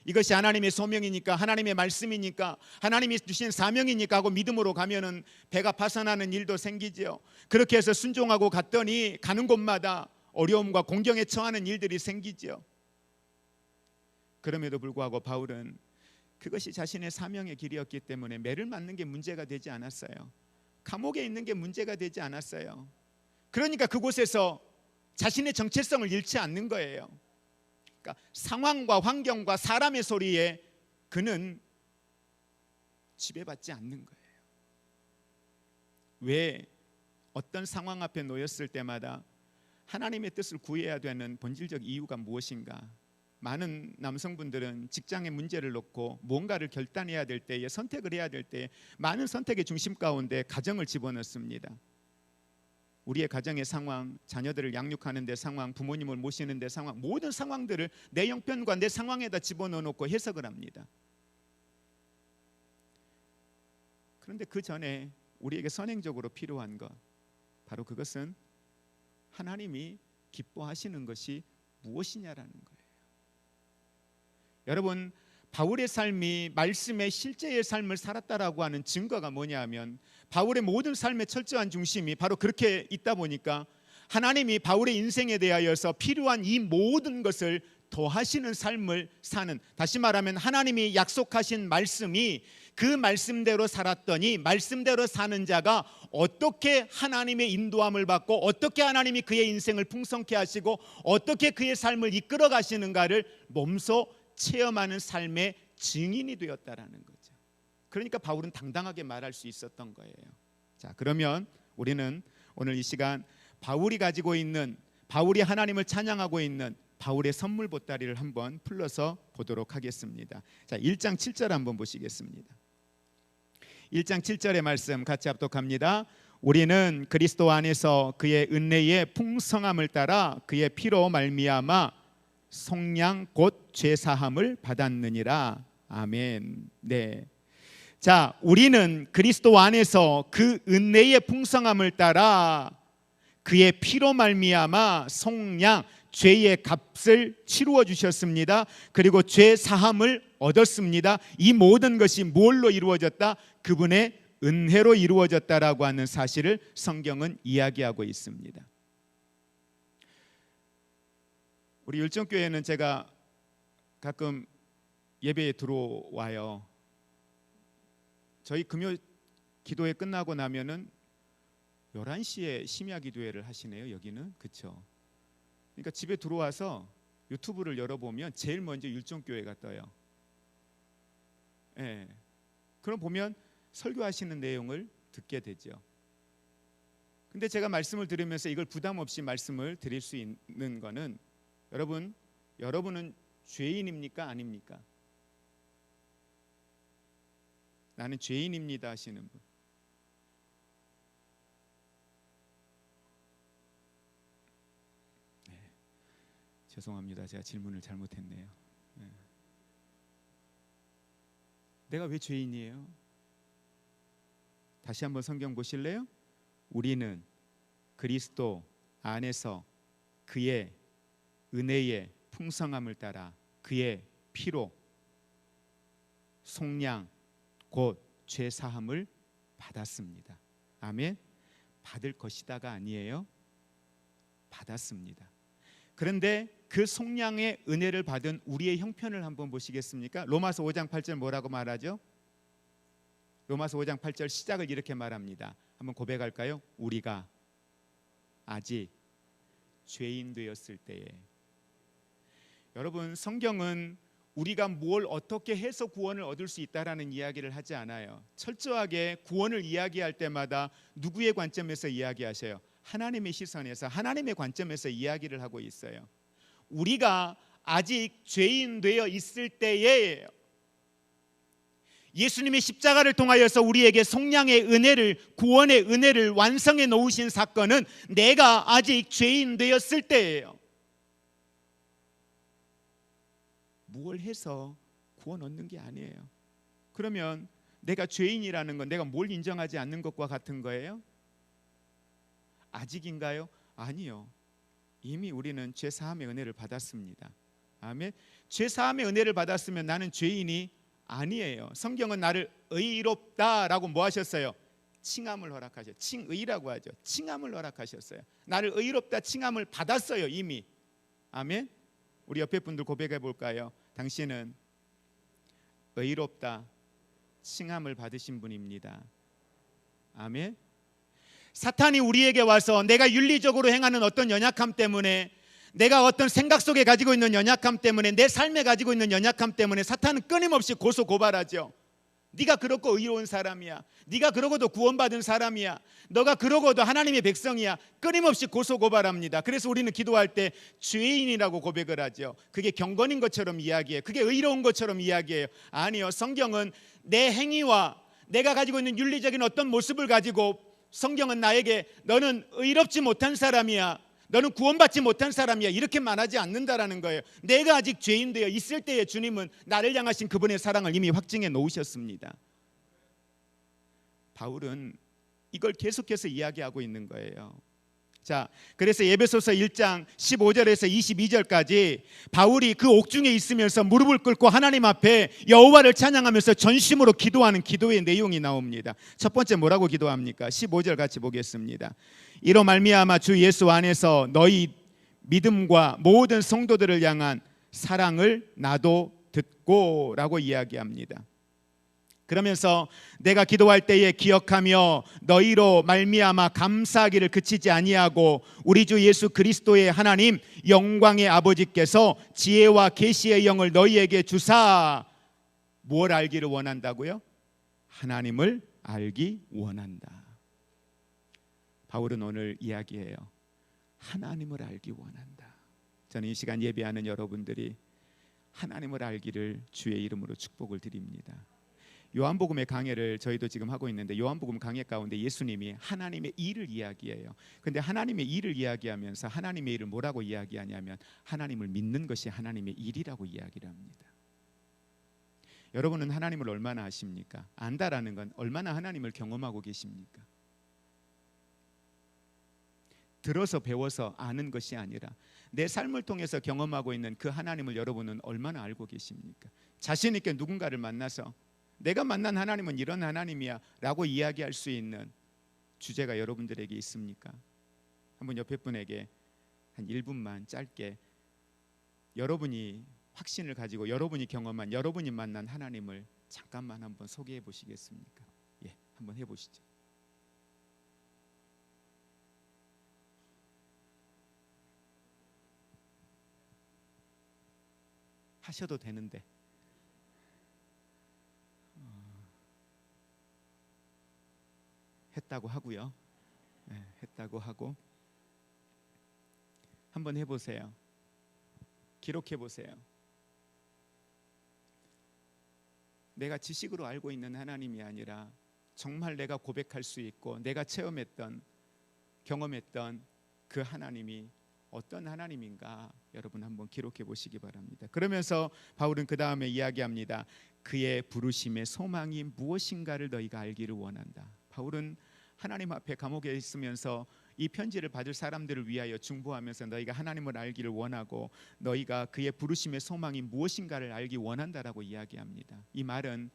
이것이 하나님의 소명이니까, 하나님의 말씀이니까, 하나님이 주신 사명이니까 하고 믿음으로 가면은 배가 파산하는 일도 생기지요. 그렇게 해서 순종하고 갔더니 가는 곳마다 어려움과 공경에 처하는 일들이 생기지요. 그럼에도 불구하고 바울은 그것이 자신의 사명의 길이었기 때문에 매를 맞는 게 문제가 되지 않았어요. 감옥에 있는 게 문제가 되지 않았어요. 그러니까 그곳에서 자신의 정체성을 잃지 않는 거예요. 그러니까 상황과 환경과 사람의 소리에 그는 지배받지 않는 거예요. 왜 어떤 상황 앞에 놓였을 때마다 하나님의 뜻을 구해야 되는 본질적 이유가 무엇인가? 많은 남성분들은 직장의 문제를 놓고 뭔가를 결단해야 될 때에, 선택을 해야 될 때에 많은 선택의 중심 가운데 가정을 집어넣습니다. 우리의 가정의 상황, 자녀들을 양육하는 데 상황, 부모님을 모시는 데 상황, 모든 상황들을 내 형편과 내 상황에다 집어넣어 놓고 해석을 합니다. 그런데 그 전에 우리에게 선행적으로 필요한 것, 바로 그것은 하나님이 기뻐하시는 것이 무엇이냐라는 거예요. 여러분, 바울의 삶이 말씀의 실제의 삶을 살았다라고 하는 증거가 뭐냐 하면 바울의 모든 삶의 철저한 중심이 바로 그렇게 있다 보니까 하나님이 바울의 인생에 대하여서 필요한 이 모든 것을 더하시는 삶을 사는, 다시 말하면 하나님이 약속하신 말씀이 그 말씀대로 살았더니 말씀대로 사는 자가 어떻게 하나님의 인도함을 받고 어떻게 하나님이 그의 인생을 풍성케 하시고 어떻게 그의 삶을 이끌어 가시는가를 몸소 체험하는 삶의 증인이 되었다라는 거죠. 그러니까 바울은 당당하게 말할 수 있었던 거예요. 자, 그러면 우리는 오늘 이 시간 바울이 가지고 있는, 바울이 하나님을 찬양하고 있는 바울의 선물 보따리를 한번 풀러서 보도록 하겠습니다. 자, 1장 7절 한번 보시겠습니다. 1장 7절의 말씀 같이 합독합니다. 우리는 그리스도 안에서 그의 은혜의 풍성함을 따라 그의 피로 말미암아 속량 곧 죄사함을 받았느니라. 아멘. 네. 자, 우리는 그리스도 안에서 그 은혜의 풍성함을 따라 그의 피로 말미암아 속량, 죄의 값을 치루어 주셨습니다. 그리고 죄 사함을 얻었습니다. 이 모든 것이 뭘로 이루어졌다? 그분의 은혜로 이루어졌다라고 하는 사실을 성경은 이야기하고 있습니다. 우리 율정교회는 제가 가끔 예배에 들어와요. 저희 금요 기도회 끝나고 나면은 11시에 심야 기도회를 하시네요. 여기는. 그렇죠? 그러니까 집에 들어와서 유튜브를 열어보면 제일 먼저 율정교회가 떠요. 예. 그럼 보면 설교하시는 내용을 듣게 되죠. 근데 제가 말씀을 들으면서 이걸 부담 없이 말씀을 드릴 수 있는 거는, 여러분은 죄인입니까? 아닙니까? 나는 죄인입니다 하시는 분. 네. 죄송합니다. 제가 질문을 잘못했네요. 네. 내가 왜 죄인이에요? 다시 한번 성경 보실래요? 우리는 그리스도 안에서 그의 은혜의 풍성함을 따라 그의 피로 속량 곧 죄사함을 받았습니다. 아멘. 받을 것이다가 아니에요. 받았습니다. 그런데 그 속량의 은혜를 받은 우리의 형편을 한번 보시겠습니까? 로마서 5장 8절 뭐라고 말하죠? 로마서 5장 8절 시작을 이렇게 말합니다. 한번 고백할까요? 우리가 아직 죄인 되었을 때에. 여러분, 성경은 우리가 뭘 어떻게 해서 구원을 얻을 수 있다라는 이야기를 하지 않아요. 철저하게 구원을 이야기할 때마다 누구의 관점에서 이야기하셔요? 하나님의 시선에서, 하나님의 관점에서 이야기를 하고 있어요. 우리가 아직 죄인 되어 있을 때에 예수님의 십자가를 통하여서 우리에게 속량의 은혜를, 구원의 은혜를 완성해 놓으신 사건은 내가 아직 죄인 되었을 때예요. 무엇을 해서 구원 얻는 게 아니에요. 그러면 내가 죄인이라는 건 내가 뭘 인정하지 않는 것과 같은 거예요? 아직인가요? 아니요. 이미 우리는 죄사함의 은혜를 받았습니다. 아멘. 죄사함의 은혜를 받았으면 나는 죄인이 아니에요. 성경은 나를 의롭다라고 뭐 하셨어요? 칭함을 허락하셨어요. 칭의라고 하죠. 칭함을 허락하셨어요. 나를 의롭다 칭함을 받았어요. 이미. 아멘. 우리 옆에 분들 고백해 볼까요? 당신은 의롭다 칭함을 받으신 분입니다. 아멘. 사탄이 우리에게 와서 내가 윤리적으로 행하는 어떤 연약함 때문에, 내가 어떤 생각 속에 가지고 있는 연약함 때문에, 내 삶에 가지고 있는 연약함 때문에 사탄은 끊임없이 고소 고발하죠. 네가 그렇고 의로운 사람이야, 네가 그러고도 구원받은 사람이야, 너가 그러고도 하나님의 백성이야. 끊임없이 고소 고발합니다. 그래서 우리는 기도할 때 죄인이라고 고백을 하죠. 그게 경건인 것처럼 이야기해요. 그게 의로운 것처럼 이야기해요. 아니요. 성경은 내 행위와 내가 가지고 있는 윤리적인 어떤 모습을 가지고 성경은 나에게 너는 의롭지 못한 사람이야, 너는 구원받지 못한 사람이야, 이렇게 말하지 않는다라는 거예요. 내가 아직 죄인 되어 있을 때에 주님은 나를 향하신 그분의 사랑을 이미 확증해 놓으셨습니다. 바울은 이걸 계속해서 이야기하고 있는 거예요. 자, 그래서 에베소서 1장 15절에서 22절까지 바울이 그 옥중에 있으면서 무릎을 꿇고 하나님 앞에 여호와를 찬양하면서 전심으로 기도하는 기도의 내용이 나옵니다. 첫 번째 뭐라고 기도합니까? 15절 같이 보겠습니다. 이로 말미암아 주 예수 안에서 너희 믿음과 모든 성도들을 향한 사랑을 나도 듣고 라고 이야기합니다. 그러면서 내가 기도할 때에 기억하며 너희로 말미암아 감사하기를 그치지 아니하고 우리 주 예수 그리스도의 하나님 영광의 아버지께서 지혜와 계시의 영을 너희에게 주사 뭘 알기를 원한다고요? 하나님을 알기 원한다. 바울은 오늘 이야기해요. 하나님을 알기 원한다. 저는 이 시간 예배하는 여러분들이 하나님을 알기를 주의 이름으로 축복을 드립니다. 요한복음의 강해를 저희도 지금 하고 있는데 요한복음 강해 가운데 예수님이 하나님의 일을 이야기해요. 근데 하나님의 일을 이야기하면서 하나님의 일을 뭐라고 이야기하냐면 하나님을 믿는 것이 하나님의 일이라고 이야기를 합니다. 여러분은 하나님을 얼마나 아십니까? 안다라는 건 얼마나 하나님을 경험하고 계십니까? 들어서 배워서 아는 것이 아니라 내 삶을 통해서 경험하고 있는 그 하나님을 여러분은 얼마나 알고 계십니까? 자신 있게 누군가를 만나서 내가 만난 하나님은 이런 하나님이야 라고 이야기할 수 있는 주제가 여러분들에게 있습니까? 한번 옆에 분에게 한 1분만 짧게 여러분이 확신을 가지고 여러분이 경험한 여러분이 만난 하나님을 잠깐만 한번 소개해 보시겠습니까? 예, 한번 해보시죠. 하셔도 되는데 했다고 하고요. 네, 했다고 하고 한번 해보세요. 기록해 보세요. 내가 지식으로 알고 있는 하나님이 아니라 정말 내가 고백할 수 있고 내가 체험했던 경험했던 그 하나님이 어떤 하나님인가 여러분 한번 기록해 보시기 바랍니다. 그러면서 바울은 그 다음에 이야기합니다. 그의 부르심의 소망이 무엇인가를 너희가 알기를 원한다. 바울은 하나님 앞에 감옥에 있으면서 이 편지를 받을 사람들을 위하여 중보하면서 너희가 하나님을 알기를 원하고 너희가 그의 부르심의 소망이 무엇인가를 알기 원한다라고 이야기합니다. 이 말은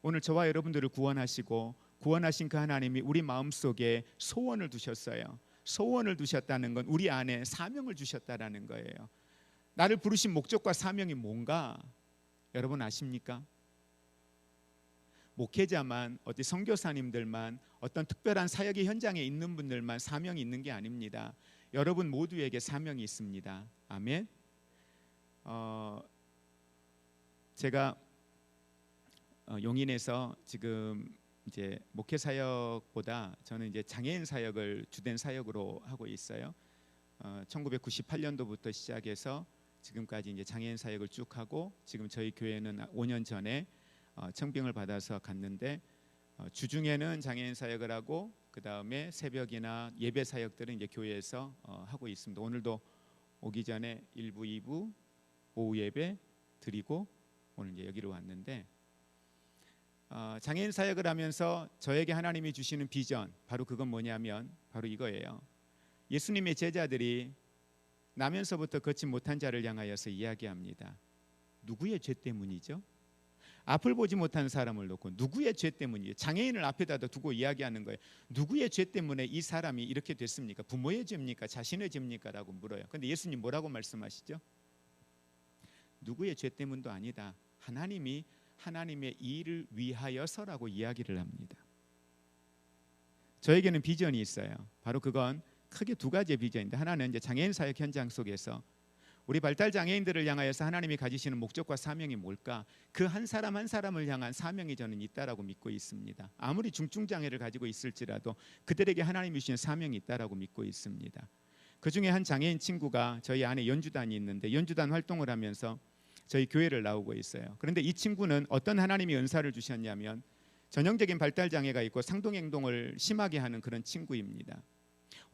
오늘 저와 여러분들을 구원하시고 구원하신 그 하나님이 우리 마음속에 소원을 두셨어요. 소원을 두셨다는 건 우리 안에 사명을 주셨다라는 거예요. 나를 부르신 목적과 사명이 뭔가 여러분 아십니까? 목회자만 어디 선교사님들만 어떤 특별한 사역의 현장에 있는 분들만 사명이 있는 게 아닙니다. 여러분 모두에게 사명이 있습니다. 아멘. 제가 용인에서 지금 이제 목회 사역보다 저는 이제 장애인 사역을 주된 사역으로 하고 있어요. 1998년도부터 시작해서 지금까지 이제 장애인 사역을 쭉 하고 지금 저희 교회는 5년 전에 청빙을 받아서 갔는데 주중에는 장애인 사역을 하고 그 다음에 새벽이나 예배 사역들은 이제 교회에서 하고 있습니다. 오늘도 오기 전에 1부, 2부 오후 예배 드리고 오늘 이제 여기로 왔는데 장애인 사역을 하면서 저에게 하나님이 주시는 비전 바로 그건 뭐냐면 바로 이거예요. 예수님의 제자들이 나면서부터 걷지 못한 자를 향하여서 이야기합니다. 누구의 죄 때문이죠? 앞을 보지 못하는 사람을 놓고 누구의 죄 때문이에요? 장애인을 앞에다 두고 이야기하는 거예요. 누구의 죄 때문에 이 사람이 이렇게 됐습니까? 부모의 죄입니까? 자신의 죄입니까? 라고 물어요. 근데 예수님 뭐라고 말씀하시죠? 누구의 죄 때문도 아니다. 하나님이 하나님의 일을 위하여서라고 이야기를 합니다. 저에게는 비전이 있어요. 바로 그건 크게 두 가지의 비전인데 하나는 이제 장애인 사역 현장 속에서 우리 발달 장애인들을 향하여서 하나님이 가지시는 목적과 사명이 뭘까? 그 한 사람 한 사람을 향한 사명이 저는 있다라고 믿고 있습니다. 아무리 중증 장애를 가지고 있을지라도 그들에게 하나님이 주신 사명이 있다라고 믿고 있습니다. 그 중에 한 장애인 친구가 저희 안에 연주단이 있는데 연주단 활동을 하면서 저희 교회를 나오고 있어요. 그런데 이 친구는 어떤 하나님이 은사를 주셨냐면 전형적인 발달 장애가 있고 상동 행동을 심하게 하는 그런 친구입니다.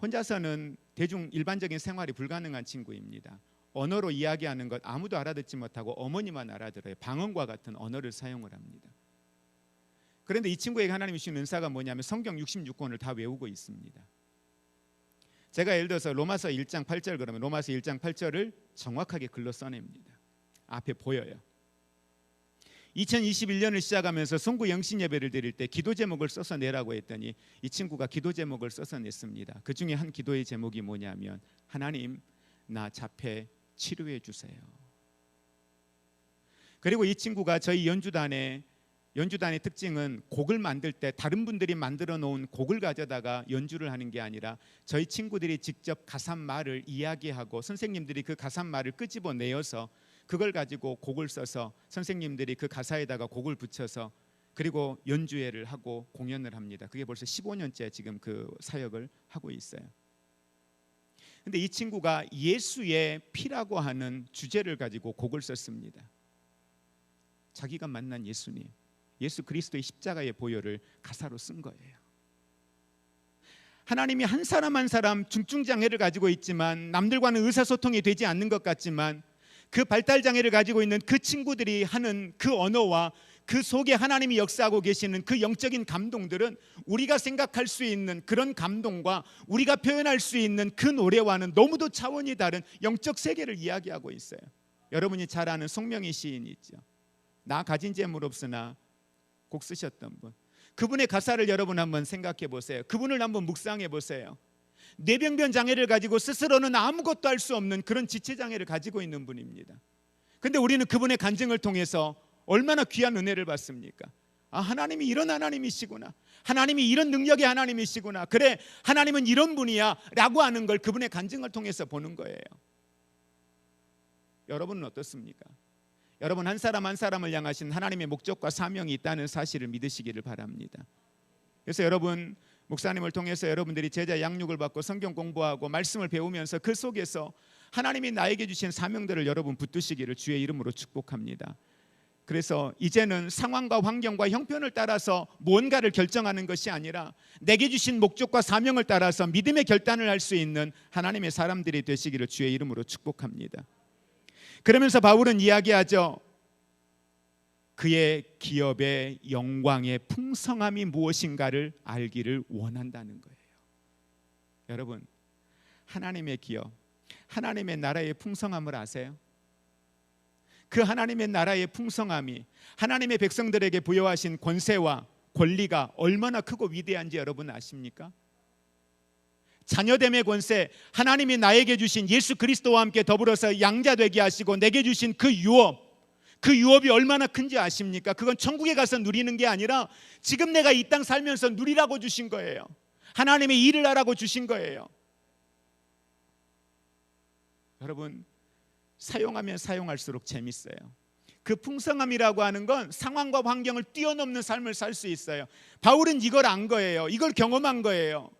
혼자서는 대중 일반적인 생활이 불가능한 친구입니다. 언어로 이야기하는 것 아무도 알아듣지 못하고 어머니만 알아들어요. 방언과 같은 언어를 사용을 합니다. 그런데 이 친구에게 하나님이 주신 은사가 뭐냐면 성경 66권을 다 외우고 있습니다. 제가 예를 들어서 로마서 1장 8절 그러면 로마서 1장 8절을 정확하게 글로 써냅니다. 앞에 보여요. 2021년을 시작하면서 송구 영신 예배를 드릴 때 기도 제목을 써서 내라고 했더니 이 친구가 기도 제목을 써서 냈습니다. 그 중에 한 기도의 제목이 뭐냐면 하나님 나 자폐 치료해 주세요. 그리고 이 친구가 저희 연주단의 특징은 곡을 만들 때 다른 분들이 만들어 놓은 곡을 가져다가 연주를 하는 게 아니라 저희 친구들이 직접 가사말을 이야기하고 선생님들이 그 가사말을 끄집어내어서 그걸 가지고 곡을 써서 선생님들이 그 가사에다가 곡을 붙여서 그리고 연주회를 하고 공연을 합니다. 그게 벌써 15년째 지금 그 사역을 하고 있어요. 근데 이 친구가 예수의 피라고 하는 주제를 가지고 곡을 썼습니다. 자기가 만난 예수님, 예수 그리스도의 십자가의 보혈을 가사로 쓴 거예요. 하나님이 한 사람 한 사람 중증장애를 가지고 있지만 남들과는 의사소통이 되지 않는 것 같지만 그 발달장애를 가지고 있는 그 친구들이 하는 그 언어와 그 속에 하나님이 역사하고 계시는 그 영적인 감동들은 우리가 생각할 수 있는 그런 감동과 우리가 표현할 수 있는 그 노래와는 너무도 차원이 다른 영적 세계를 이야기하고 있어요. 여러분이 잘 아는 송명희 시인이 있죠. 나 가진 재물 없으나 곡 쓰셨던 분, 그분의 가사를 여러분 한번 생각해 보세요. 그분을 한번 묵상해 보세요. 뇌병변 장애를 가지고 스스로는 아무것도 할 수 없는 그런 지체장애를 가지고 있는 분입니다. 그런데 우리는 그분의 간증을 통해서 얼마나 귀한 은혜를 받습니까? 아, 하나님이 이런 하나님이시구나, 하나님이 이런 능력의 하나님이시구나, 그래 하나님은 이런 분이야 라고 하는 걸 그분의 간증을 통해서 보는 거예요. 여러분은 어떻습니까? 여러분 한 사람 한 사람을 향하신 하나님의 목적과 사명이 있다는 사실을 믿으시기를 바랍니다. 그래서 여러분 목사님을 통해서 여러분들이 제자 양육을 받고 성경 공부하고 말씀을 배우면서 그 속에서 하나님이 나에게 주신 사명들을 여러분 붙드시기를 주의 이름으로 축복합니다. 그래서 이제는 상황과 환경과 형편을 따라서 무언가를 결정하는 것이 아니라 내게 주신 목적과 사명을 따라서 믿음의 결단을 할 수 있는 하나님의 사람들이 되시기를 주의 이름으로 축복합니다. 그러면서 바울은 이야기하죠. 그의 기업의 영광의 풍성함이 무엇인가를 알기를 원한다는 거예요. 여러분, 하나님의 기업, 하나님의 나라의 풍성함을 아세요? 그 하나님의 나라의 풍성함이 하나님의 백성들에게 부여하신 권세와 권리가 얼마나 크고 위대한지 여러분 아십니까? 자녀됨의 권세, 하나님이 나에게 주신 예수 그리스도와 함께 더불어서 양자되게 하시고 내게 주신 그 유업이 얼마나 큰지 아십니까? 그건 천국에 가서 누리는 게 아니라 지금 내가 이 땅 살면서 누리라고 주신 거예요. 하나님의 일을 하라고 주신 거예요. 여러분, 사용하면 사용할수록 재밌어요. 그 풍성함이라고 하는 건 상황과 환경을 뛰어넘는 삶을 살 수 있어요. 바울은 이걸 안 거예요. 이걸 경험한 거예요.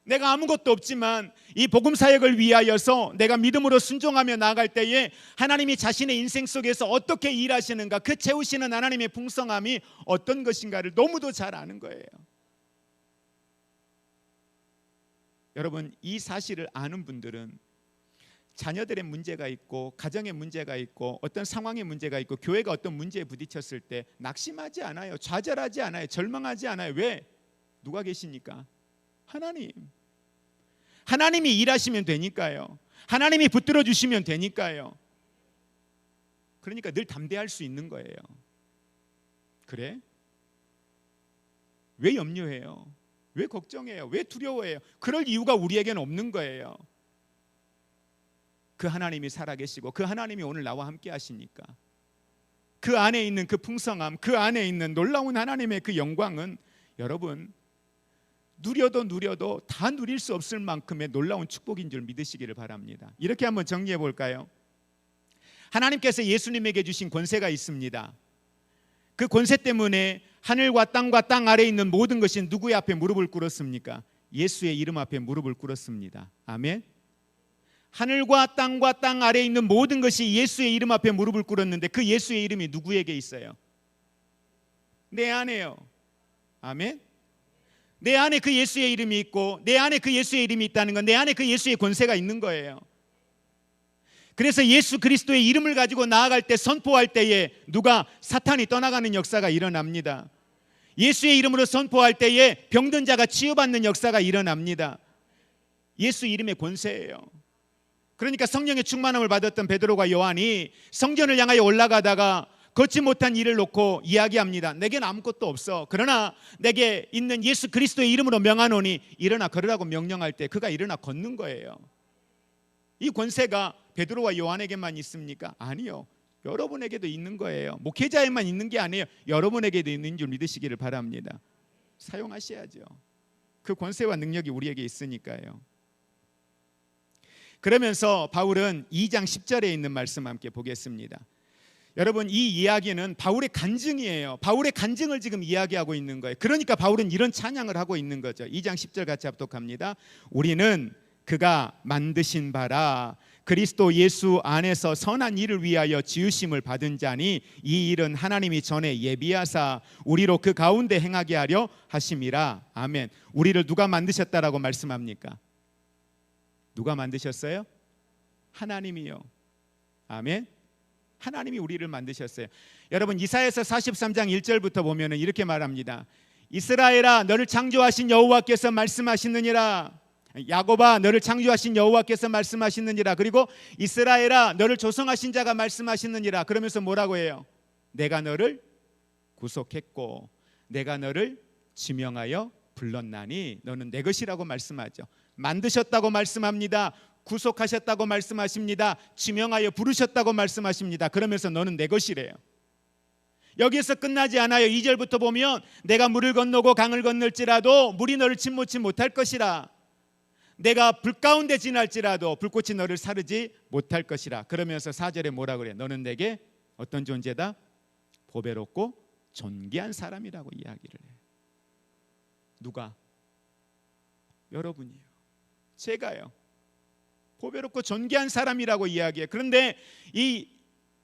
내가 아무것도 없지만 이 복음 사역을 위하여서 내가 믿음으로 순종하며 나아갈 때에 하나님이 자신의 인생 속에서 어떻게 일하시는가, 그 채우시는 하나님의 풍성함이 어떤 것인가를 너무도 잘 아는 거예요. 여러분, 이 사실을 아는 분들은 자녀들의 문제가 있고 가정의 문제가 있고 어떤 상황의 문제가 있고 교회가 어떤 문제에 부딪혔을 때 낙심하지 않아요. 좌절하지 않아요. 절망하지 않아요. 왜? 누가 계시니까? 하나님이 일하시면 되니까요. 하나님이 붙들어 주시면 되니까요. 그러니까 늘 담대할 수 있는 거예요. 그래? 왜 염려해요? 왜 걱정해요? 왜 두려워해요? 그럴 이유가 우리에게는 없는 거예요. 그 하나님이 살아계시고 그 하나님이 오늘 나와 함께 하시니까 그 안에 있는 그 풍성함, 그 안에 있는 놀라운 하나님의 그 영광은 여러분 누려도 다 누릴 수 없을 만큼의 놀라운 축복인 줄 믿으시기를 바랍니다. 이렇게 한번 정리해 볼까요? 하나님께서 예수님에게 주신 권세가 있습니다. 그 권세 때문에 하늘과 땅 아래에 있는 모든 것이 누구의 앞에 무릎을 꿇었습니까? 예수의 이름 앞에 무릎을 꿇었습니다. 아멘. 하늘과 땅 아래에 있는 모든 것이 예수의 이름 앞에 무릎을 꿇었는데 그 예수의 이름이 누구에게 있어요? 내 안에요. 아멘. 내 안에 그 예수의 이름이 있고 내 안에 그 예수의 이름이 있다는 건 내 안에 그 예수의 권세가 있는 거예요. 그래서 예수 그리스도의 이름을 가지고 나아갈 때, 선포할 때에 누가 사탄이 떠나가는 역사가 일어납니다. 예수의 이름으로 선포할 때에 병든 자가 치유받는 역사가 일어납니다. 예수 이름의 권세예요. 그러니까 성령의 충만함을 받았던 베드로가 요한이 성전을 향하여 올라가다가 걷지 못한 일을 놓고 이야기합니다. 내게는 아무것도 없어. 그러나 내게 있는 예수 그리스도의 이름으로 명하노니 일어나 걸으라고 명령할 때 그가 일어나 걷는 거예요. 이 권세가 베드로와 요한에게만 있습니까? 아니요. 여러분에게도 있는 거예요. 목회자에만 있는 게 아니에요. 여러분에게도 있는 줄 믿으시기를 바랍니다. 사용하셔야죠. 그 권세와 능력이 우리에게 있으니까요. 그러면서 바울은 2장 10절에 있는 말씀 함께 보겠습니다. 여러분, 이 이야기는 바울의 간증이에요. 바울의 간증을 지금 이야기하고 있는 거예요. 그러니까 바울은 이런 찬양을 하고 있는 거죠. 2장 10절 같이 합독합니다. 우리는 그가 만드신 바라 그리스도 예수 안에서 선한 일을 위하여 지으심을 받은 자니 이 일은 하나님이 전에 예비하사 우리로 그 가운데 행하게 하려 하심이라. 아멘. 우리를 누가 만드셨다라고 말씀합니까? 누가 만드셨어요? 하나님이요. 아멘. 하나님이 우리를 만드셨어요. 여러분, 이사야서 43장 1절부터 보면은 이렇게 말합니다. 이스라엘아 너를 창조하신 여호와께서 말씀하시느니라. 야곱아 너를 창조하신 여호와께서 말씀하시느니라. 그리고 이스라엘아 너를 조성하신 자가 말씀하시느니라. 그러면서 뭐라고 해요? 내가 너를 구속했고 내가 너를 지명하여 불렀나니 너는 내 것이라고 말씀하죠. 만드셨다고 말씀합니다. 구속하셨다고 말씀하십니다. 지명하여 부르셨다고 말씀하십니다. 그러면서 너는 내 것이래요. 여기에서 끝나지 않아요. 2절부터 보면 내가 물을 건너고 강을 건널지라도 물이 너를 침몰치 못할 것이라. 내가 불 가운데 지날지라도 불꽃이 너를 사르지 못할 것이라. 그러면서 4절에 뭐라 그래요? 너는 내게 어떤 존재다? 보배롭고 존귀한 사람이라고 이야기를 해요. 누가? 여러분이요. 제가요. 보배롭고 존귀한 사람이라고 이야기해요. 그런데 이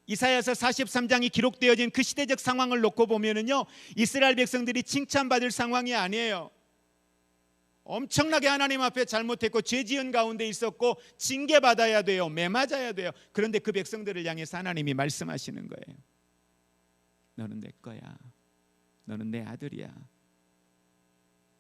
이사야서 43장이 기록되어진 그 시대적 상황을 놓고 보면은요, 이스라엘 백성들이 칭찬받을 상황이 아니에요. 엄청나게 하나님 앞에 잘못했고 죄 지은 가운데 있었고 징계받아야 돼요. 매맞아야 돼요. 그런데 그 백성들을 향해서 하나님이 말씀하시는 거예요. 너는 내 거야. 너는 내 아들이야.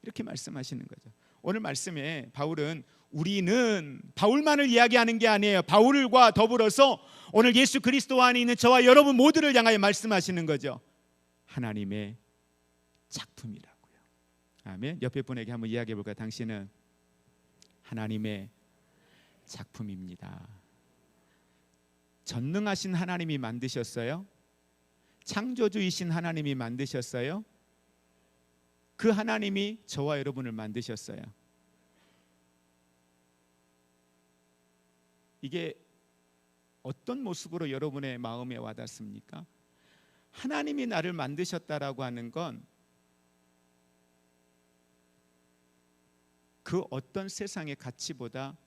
이렇게 말씀하시는 거죠. 오늘 말씀에 바울은 우리는 바울만을 이야기하는 게 아니에요. 바울과 더불어서 오늘 예수 그리스도 안에 있는 저와 여러분 모두를 향하여 말씀하시는 거죠. 하나님의 작품이라고요. 아멘. 옆에 분에게 한번 이야기해 볼까요? 당신은 하나님의 작품입니다. 전능하신 하나님이 만드셨어요? 창조주이신 하나님이 만드셨어요? 그 하나님이 저와 여러분을 만드셨어요. 이게 어떤 모습으로 여러분의 마음에 와닿습니까? 하나님이 나를 만드셨다라고 하는 건 그 어떤 세상의 가치보다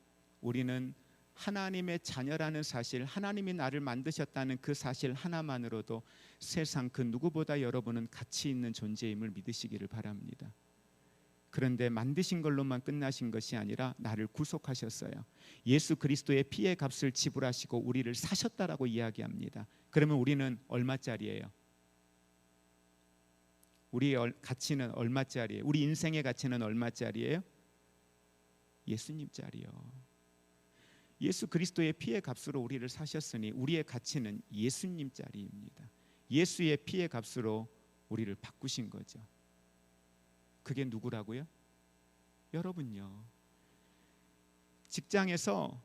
우리는 하나님의 자녀라는 사실, 하나님이 나를 만드셨다는 그 사실 하나만으로도 세상 그 누구보다 여러분은 가치 있는 존재임을 믿으시기를 바랍니다. 그런데 만드신 걸로만 끝나신 것이 아니라 나를 구속하셨어요. 예수 그리스도의 피의 값을 지불하시고 우리를 사셨다라고 이야기합니다. 그러면 우리는 얼마짜리예요? 우리의 가치는 얼마짜리예요? 우리 인생의 가치는 얼마짜리예요? 예수님짜리요. 예수 그리스도의 피의 값으로 우리를 사셨으니 우리의 가치는 예수님짜리입니다. 예수의 피의 값으로 우리를 바꾸신 거죠. 그게 누구라고요? 여러분요. 직장에서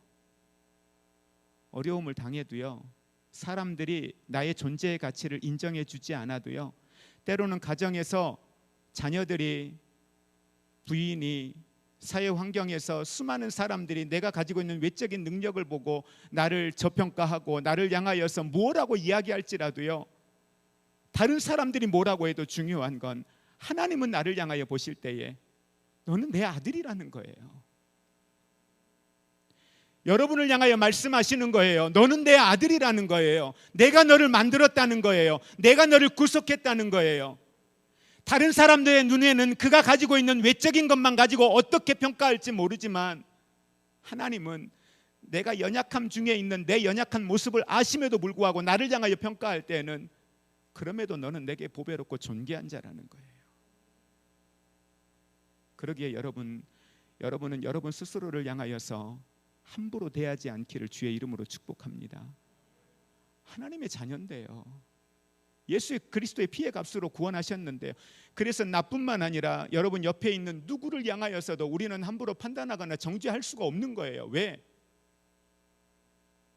어려움을 당해도요, 사람들이 나의 존재의 가치를 인정해 주지 않아도요, 때로는 가정에서 자녀들이, 부인이, 사회 환경에서 수많은 사람들이 내가 가지고 있는 외적인 능력을 보고 나를 저평가하고 나를 향하여서 뭐라고 이야기할지라도요, 다른 사람들이 뭐라고 해도 중요한 건 하나님은 나를 향하여 보실 때에 너는 내 아들이라는 거예요. 여러분을 향하여 말씀하시는 거예요. 너는 내 아들이라는 거예요. 내가 너를 만들었다는 거예요. 내가 너를 구속했다는 거예요. 다른 사람들의 눈에는 그가 가지고 있는 외적인 것만 가지고 어떻게 평가할지 모르지만 하나님은 내가 연약함 중에 있는 내 연약한 모습을 아심에도 불구하고 나를 향하여 평가할 때는 그럼에도 너는 내게 보배롭고 존귀한 자라는 거예요. 그러기에 여러분은 여러분 스스로를 향하여서 함부로 대하지 않기를 주의 이름으로 축복합니다. 하나님의 자녀인데요. 예수 그리스도의 피의 값으로 구원하셨는데요. 그래서 나뿐만 아니라 여러분 옆에 있는 누구를 향하여서도 우리는 함부로 판단하거나 정죄할 수가 없는 거예요. 왜?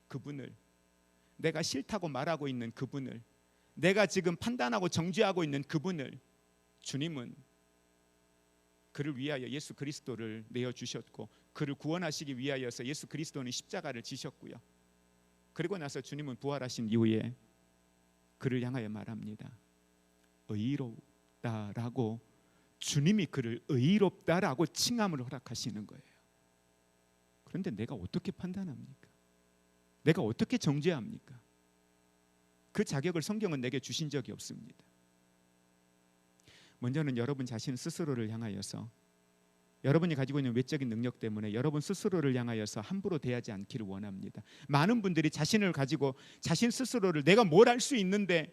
그분을 내가 싫다고 말하고 있는 그분을, 내가 지금 판단하고 정죄하고 있는 그분을 주님은 그를 위하여 예수 그리스도를 내어주셨고 그를 구원하시기 위하여서 예수 그리스도는 십자가를 지셨고요. 그리고 나서 주님은 부활하신 이후에 그를 향하여 말합니다. 의롭다라고, 주님이 그를 의롭다라고 칭함을 허락하시는 거예요. 그런데 내가 어떻게 판단합니까? 내가 어떻게 정죄합니까? 그 자격을 성경은 내게 주신 적이 없습니다. 먼저는 여러분 자신 스스로를 향하여서, 여러분이 가지고 있는 외적인 능력 때문에 여러분 스스로를 향하여서 함부로 대하지 않기를 원합니다. 많은 분들이 자신을 가지고 자신 스스로를 내가 뭘 할 수 있는데,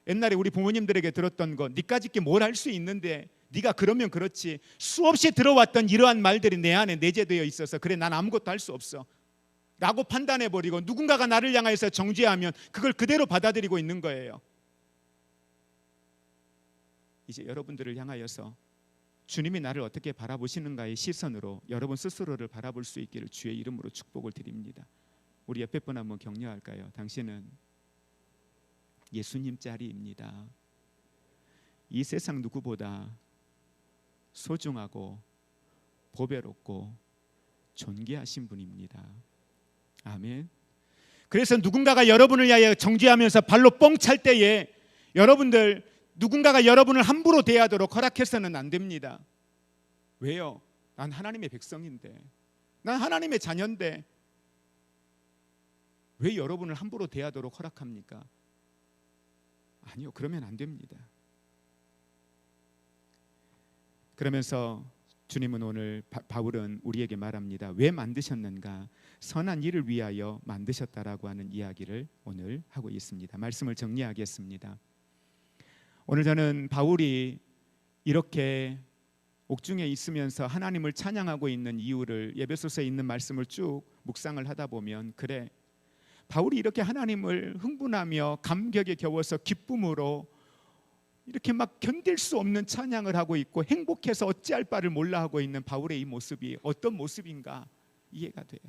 옛날에 우리 부모님들에게 들었던 거, 니까짓 게 뭘 할 수 있는데 네가 그러면 그렇지, 수없이 들어왔던 이러한 말들이 내 안에 내재되어 있어서 그래 난 아무것도 할 수 없어 라고 판단해버리고 누군가가 나를 향해서 정죄하면 그걸 그대로 받아들이고 있는 거예요. 이제 여러분들을 향하여서 주님이 나를 어떻게 바라보시는가의 시선으로 여러분 스스로를 바라볼 수 있기를 주의 이름으로 축복을 드립니다. 우리 옆에 분 한번 격려할까요? 당신은 예수님 짤입니다. 이 세상 누구보다 소중하고 보배롭고 존귀하신 분입니다. 아멘. 그래서 누군가가 여러분을 위하여 정죄하면서 발로 뻥 찰 때에 여러분들, 누군가가 여러분을 함부로 대하도록 허락해서는 안 됩니다. 왜요? 난 하나님의 백성인데, 난 하나님의 자녀인데 왜 여러분을 함부로 대하도록 허락합니까? 아니요, 그러면 안 됩니다. 그러면서 주님은 오늘, 바울은 우리에게 말합니다. 왜 만드셨는가? 선한 일을 위하여 만드셨다라고 하는 이야기를 오늘 하고 있습니다. 말씀을 정리하겠습니다. 오늘 저는 바울이 이렇게 옥중에 있으면서 하나님을 찬양하고 있는 이유를 에베소서에 있는 말씀을 쭉 묵상을 하다 보면, 그래, 바울이 이렇게 하나님을 흥분하며 감격에 겨워서 기쁨으로 이렇게 막 견딜 수 없는 찬양을 하고 있고 행복해서 어찌할 바를 몰라 하고 있는 바울의 이 모습이 어떤 모습인가 이해가 돼요.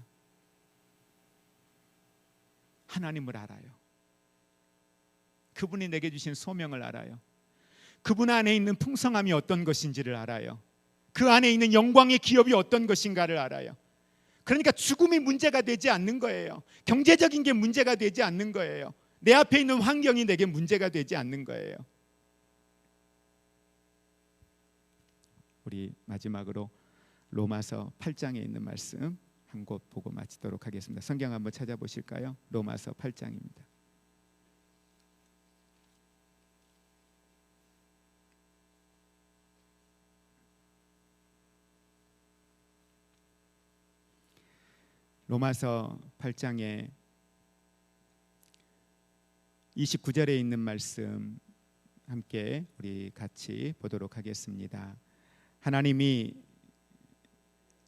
하나님을 알아요. 그분이 내게 주신 소명을 알아요. 그분 안에 있는 풍성함이 어떤 것인지를 알아요. 그 안에 있는 영광의 기업이 어떤 것인가를 알아요. 그러니까 죽음이 문제가 되지 않는 거예요. 경제적인 게 문제가 되지 않는 거예요. 내 앞에 있는 환경이 내게 문제가 되지 않는 거예요. 우리 마지막으로 로마서 8장에 있는 말씀 한 곳 보고 마치도록 하겠습니다. 성경 한번 찾아보실까요? 로마서 8장입니다. 로마서 8장에 29절에 있는 말씀 함께 우리 같이 보도록 하겠습니다. 하나님이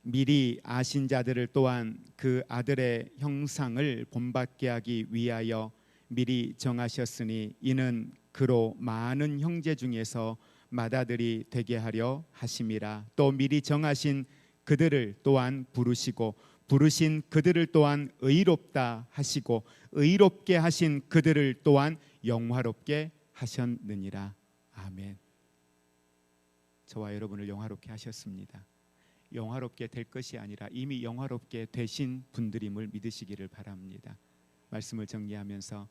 미리 아신 자들을 또한 그 아들의 형상을 본받게 하기 위하여 미리 정하셨으니 이는 그로 많은 형제 중에서 맏아들이 되게 하려 하심이라. 또 미리 정하신 그들을 또한 부르시고 부르신 그들을 또한 의롭다 하시고 의롭게 하신 그들을 또한 영화롭게 하셨느니라. 아멘. 저와 여러분을 영화롭게 하셨습니다. 영화롭게 될 것이 아니라 이미 영화롭게 되신 분들임을 믿으시기를 바랍니다. 말씀을 정리하면서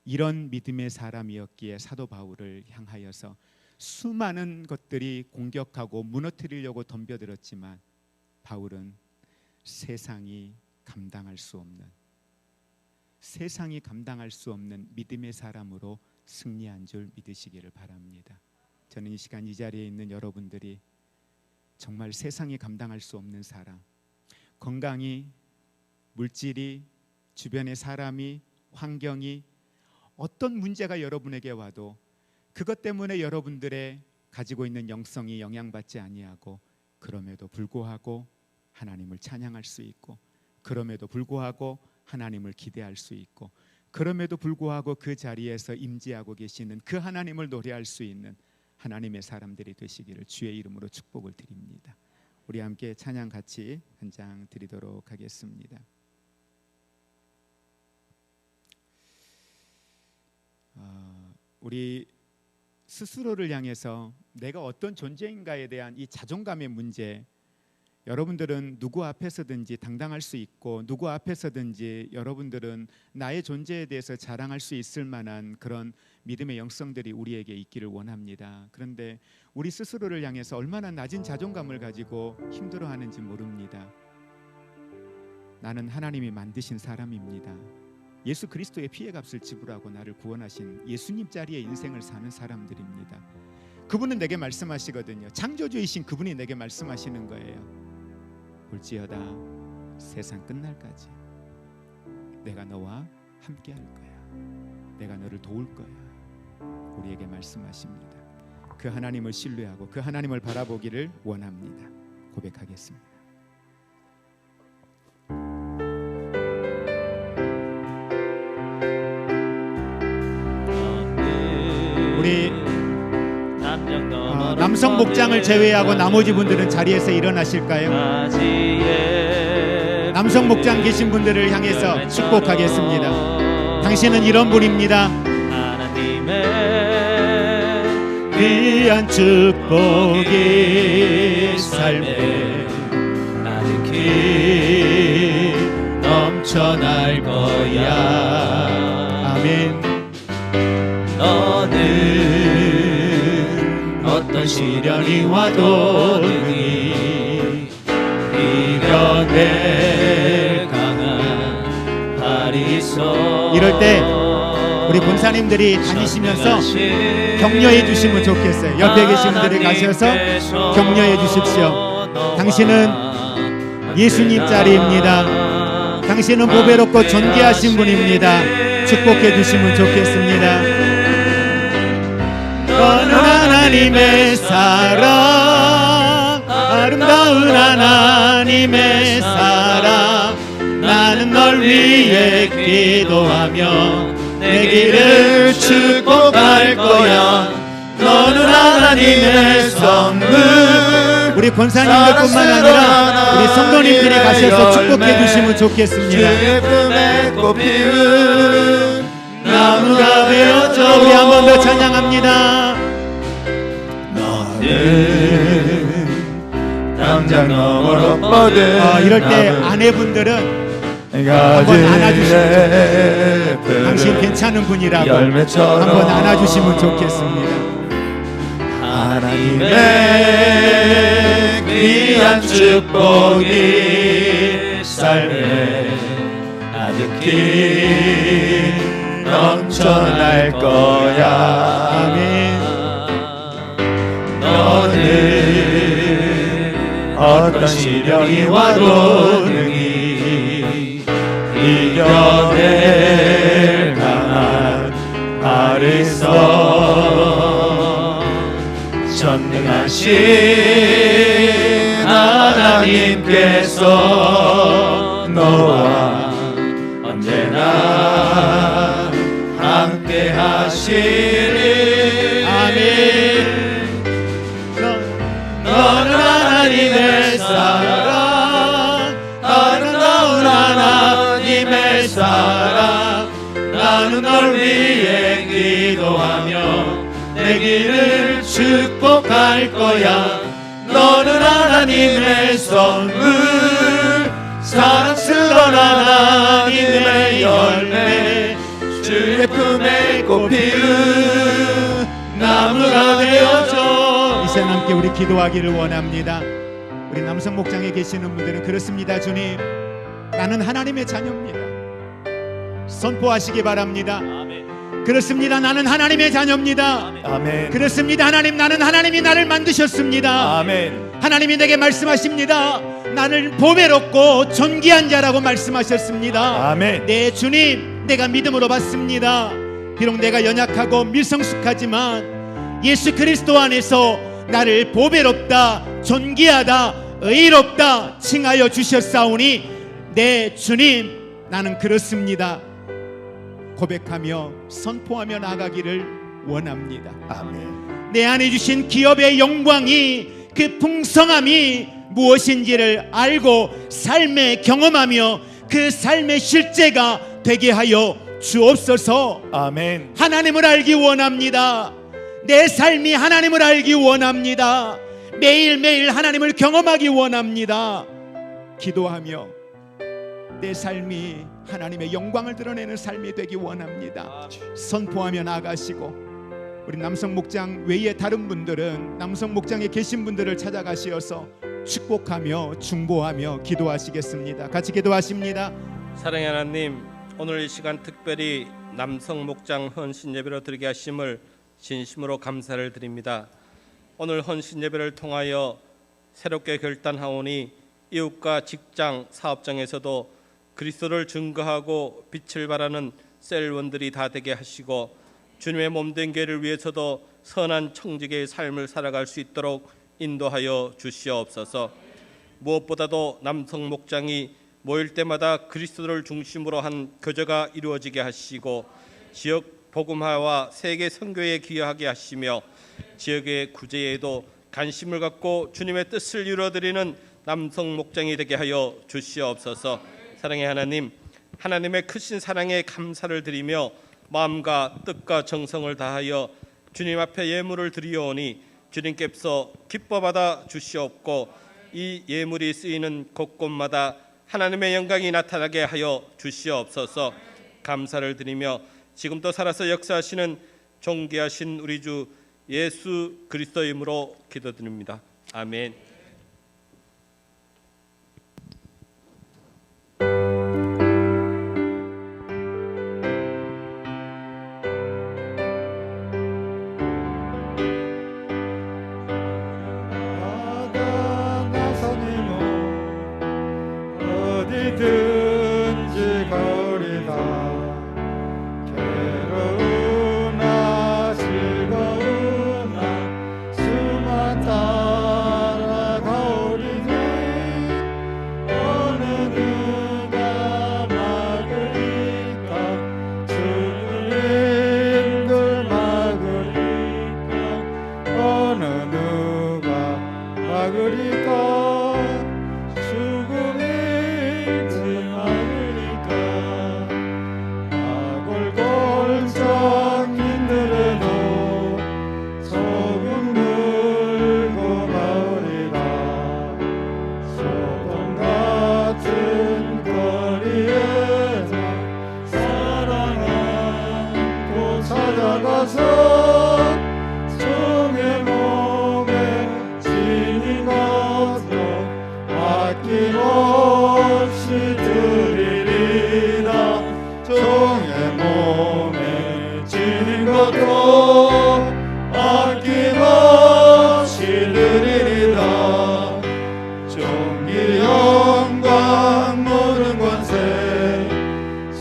이런 믿음의 사람이었기에 사도 바울을 향하여서 수많은 것들이 공격하고 무너뜨리려고 덤벼들었지만 바울은 세상이 감당할 수 없는 믿음의 사람으로 승리한 줄 믿으시기를 바랍니다. 저는 이 시간 이 자리에 있는 여러분들이 정말 세상이 감당할 수 없는 사람, 건강이, 물질이, 주변의 사람이, 환경이 어떤 문제가 여러분에게 와도 그것 때문에 여러분들의 가지고 있는 영성이 영향받지 아니하고 그럼에도 불구하고 하나님을 찬양할 수 있고 그럼에도 불구하고 하나님을 기대할 수 있고 그럼에도 불구하고 그 자리에서 임재하고 계시는 그 하나님을 노래할 수 있는 하나님의 사람들이 되시기를 주의 이름으로 축복을 드립니다. 우리 함께 찬양 같이 한 장 드리도록 하겠습니다. 우리 스스로를 향해서 내가 어떤 존재인가에 대한 이 자존감의 문제, 여러분들은 누구 앞에서든지 당당할 수 있고 누구 앞에서든지 여러분들은 나의 존재에 대해서 자랑할 수 있을 만한 그런 믿음의 영성들이 우리에게 있기를 원합니다. 그런데 우리 스스로를 향해서 얼마나 낮은 자존감을 가지고 힘들어하는지 모릅니다. 나는 하나님이 만드신 사람입니다. 예수 그리스도의 피의 값을 지불하고 나를 구원하신 예수님 자리의 인생을 사는 사람들입니다. 그분은 내게 말씀하시거든요. 창조주이신 그분이 내게 말씀하시는 거예요. 볼지어다 세상 끝날까지 내가 너와 함께 할 거야. 내가 너를 도울 거야. 우리에게 말씀하십니다. 그 하나님을 신뢰하고 그 하나님을 바라보기를 원합니다. 고백하겠습니다. 우리 남성 목장을 제외하고 나머지 분들은 자리에서 일어나실까요? 남성 목장 계신 분들을 향해서 축복하겠습니다. 당신은 이런 분입니다. 귀한 축복이 삶에 가득히 넘쳐날 거야. 아멘. 너는 어떤 시련이 와도 능히 이겨낼 강한 발이 있어. 이럴 때 우리 권사님들이 다니시면서 격려해 주시면 좋겠어요. 옆에 계신 분들이 가셔서 격려해 주십시오. 당신은 예수님 자리입니다. 당신은 보배롭고 존귀하신 분입니다. 축복해 주시면 좋겠습니다. 너는 하나님의 사랑, 아름다운 하나님의 사랑. 나는 널 위해 기도하며 내 길을 축복할 거야. 너는 하나님의 선물. 우리 권사님들뿐만 아니라 우리 성도님들이 가셔서 축복해 주시면 좋겠습니다. 주의 품에 꽃피운 나무가 되어줘. 우리 한 번 더 찬양합니다. 너는 담장 너머로 뻗은 이럴 때 아내분들은 한번 안아주시면 좋겠습니다. 당신 괜찮은 분이라고 열매처럼 한번 안아주시면 좋겠습니다. 하나님의 귀한 축복이 삶에 가득히 넘쳐날 거야. 아멘. 너는 어떤 시련이 와도 능히 이겨낼 강한 발을 써. 전능하신 하나님께서 너와 언제나 함께 하시리. 아멘. 너는 하나님의 사랑, 아름다운 하나님의 사랑. 나는 널 위해 기도하며 내 길을 축복할 거야. 너는 하나님의 선물, 사랑스러운 하나님의 열매. 주의 품에 꽃피운 나무가 되어줘. 이 시간 함께 우리 기도하기를 원합니다. 우리 남성 목장에 계시는 분들은 그렇습니다. 주님, 나는 하나님의 자녀입니다. 선포하시기 바랍니다. 그렇습니다. 나는 하나님의 자녀입니다. 아멘. 그렇습니다. 하나님, 나는 하나님이 나를 만드셨습니다. 아멘. 하나님이 내게 말씀하십니다. 나를 보배롭고 존귀한 자라고 말씀하셨습니다. 아멘. 네, 주님, 내가 믿음으로 받습니다. 비록 내가 연약하고 미성숙하지만 예수 그리스도 안에서 나를 보배롭다, 존귀하다, 의롭다 칭하여 주셨사오니 네, 주님, 나는 그렇습니다. 고백하며 선포하며 나가기를 원합니다. 아멘. 내 안에 주신 기업의 영광이, 그 풍성함이 무엇인지를 알고 삶에 경험하며 그 삶의 실제가 되게 하여 주옵소서. 아멘. 하나님을 알기 원합니다. 내 삶이 하나님을 알기 원합니다. 매일매일 하나님을 경험하기 원합니다. 기도하며 내 삶이 하나님의 영광을 드러내는 삶이 되기 원합니다. 선포하며 나아가시고, 우리 남성 목장 외에 다른 분들은 남성 목장에 계신 분들을 찾아가시어서 축복하며 중보하며 기도하시겠습니다. 같이 기도하십니다. 사랑의 하나님, 오늘 이 시간 특별히 남성 목장 헌신 예배로 드리게 하심을 진심으로 감사를 드립니다. 오늘 헌신 예배를 통하여 새롭게 결단하오니 이웃과 직장, 사업장에서도 그리스도를 증거하고 빛을 발하는 셀원들이 다 되게 하시고, 주님의 몸된 교회를 위해서도 선한 청지기의 삶을 살아갈 수 있도록 인도하여 주시옵소서. 무엇보다도 남성 목장이 모일 때마다 그리스도를 중심으로 한 교제가 이루어지게 하시고, 지역 복음화와 세계 선교에 기여하게 하시며, 지역의 구제에도 관심을 갖고 주님의 뜻을 이루어드리는 남성 목장이 되게 하여 주시옵소서. 사랑의 하나님, 하나님의 크신 사랑에 감사를 드리며 마음과 뜻과 정성을 다하여 주님 앞에 예물을 드리오니 주님께서 기뻐 받아 주시옵고, 이 예물이 쓰이는 곳곳마다 하나님의 영광이 나타나게 하여 주시옵소서. 감사를 드리며 지금도 살아서 역사하시는 존귀하신 우리 주 예수 그리스도의 이름으로 기도드립니다. 아멘. 어디든지 가오리다. 괴로우나 즐거우나 수만 따라가오리니 어느 누가 막으리까. 주님들 막으리까. 어느 누가 막으리까. 종의 몸에 지닌 것도 아낌없이 드리리라. 종의 몸에 지닌 것도 아낌없이 드리리라. 존귀 영광 모든 권세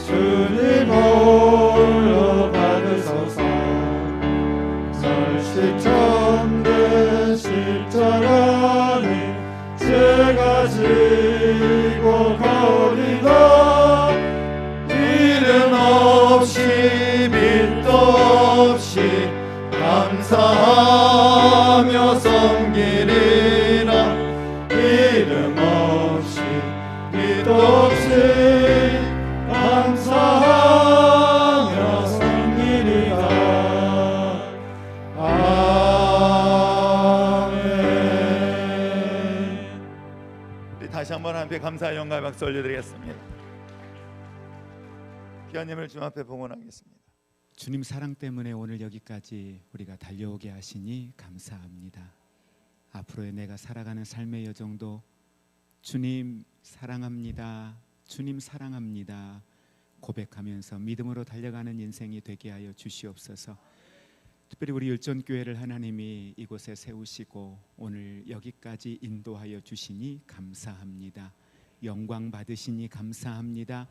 주님 홀로 받으소서. 설시천대 십자가니 제가 지고 거리다. 이름 없이 빛도 없이 감사하며 섬기리라. 이름 없이 빛도 없이 감사하며 섬기리라. 아멘. 우리 다시 한번 함께 감사의 영광의 박수 올려드리겠습니다. 귀하님을 주님 앞에 봉헌하겠습니다. 주님 사랑 때문에 오늘 여기까지 우리가 달려오게 하시니 감사합니다. 앞으로의 내가 살아가는 삶의 여정도 주님 사랑합니다, 주님 사랑합니다 고백하면서 믿음으로 달려가는 인생이 되게 하여 주시옵소서. 특별히 우리 율전교회를 하나님이 이곳에 세우시고 오늘 여기까지 인도하여 주시니 감사합니다. 영광 받으시니 감사합니다.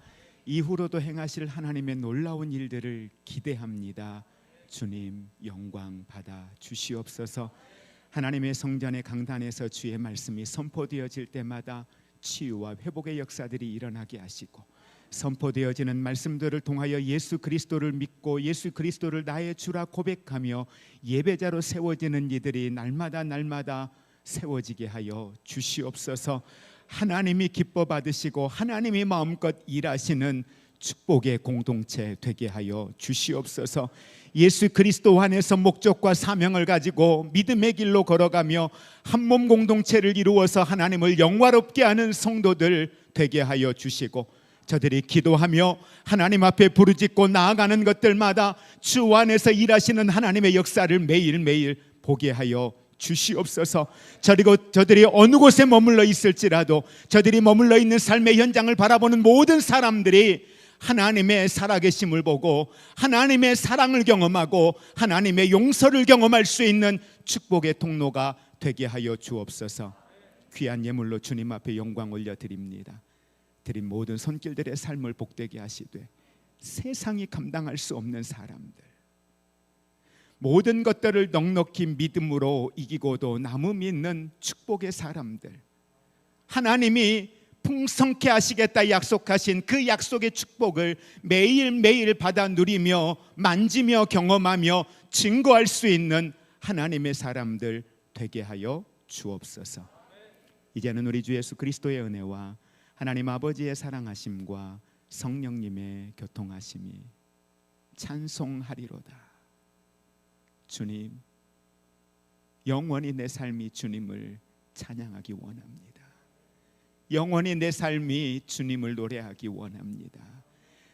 이후로도 행하실 하나님의 놀라운 일들을 기대합니다. 주님 영광 받아 주시옵소서. 하나님의 성전의 강단에서 주의 말씀이 선포되어질 때마다 치유와 회복의 역사들이 일어나게 하시고, 선포되어지는 말씀들을 통하여 예수 그리스도를 믿고 예수 그리스도를 나의 주라 고백하며 예배자로 세워지는 이들이 날마다 세워지게 하여 주시옵소서. 하나님이 기뻐 받으시고 하나님이 마음껏 일하시는 축복의 공동체 되게 하여 주시옵소서. 예수 그리스도 안에서 목적과 사명을 가지고 믿음의 길로 걸어가며 한 몸 공동체를 이루어서 하나님을 영화롭게 하는 성도들 되게 하여 주시고, 저들이 기도하며 하나님 앞에 부르짖고 나아가는 것들마다 주 안에서 일하시는 하나님의 역사를 매일매일 보게 하여 주시옵소서. 저들이 어느 곳에 머물러 있을지라도 저들이 머물러 있는 삶의 현장을 바라보는 모든 사람들이 하나님의 살아계심을 보고 하나님의 사랑을 경험하고 하나님의 용서를 경험할 수 있는 축복의 통로가 되게 하여 주옵소서. 귀한 예물로 주님 앞에 영광 올려드립니다. 드린 모든 손길들의 삶을 복되게 하시되 세상이 감당할 수 없는 사람들, 모든 것들을 넉넉히 믿음으로 이기고도 남음 믿는 축복의 사람들, 하나님이 풍성케 하시겠다 약속하신 그 약속의 축복을 매일매일 받아 누리며 만지며 경험하며 증거할 수 있는 하나님의 사람들 되게 하여 주옵소서. 이제는 우리 주 예수 그리스도의 은혜와 하나님 아버지의 사랑하심과 성령님의 교통하심이 찬송하리로다. 주님, 영원히 내 삶이 주님을 찬양하기 원합니다. 영원히 내 삶이 주님을 노래하기 원합니다.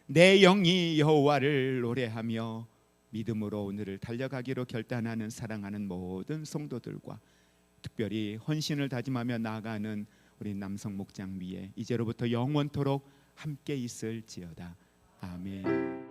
내 영이 여호와를 노래하며 믿음으로 오늘을 달려가기로 결단하는 사랑하는 모든 성도들과 특별히 헌신을 다짐하며 나아가는 우리 남성 목장 위에 이제로부터 영원토록 함께 있을지어다. 아멘.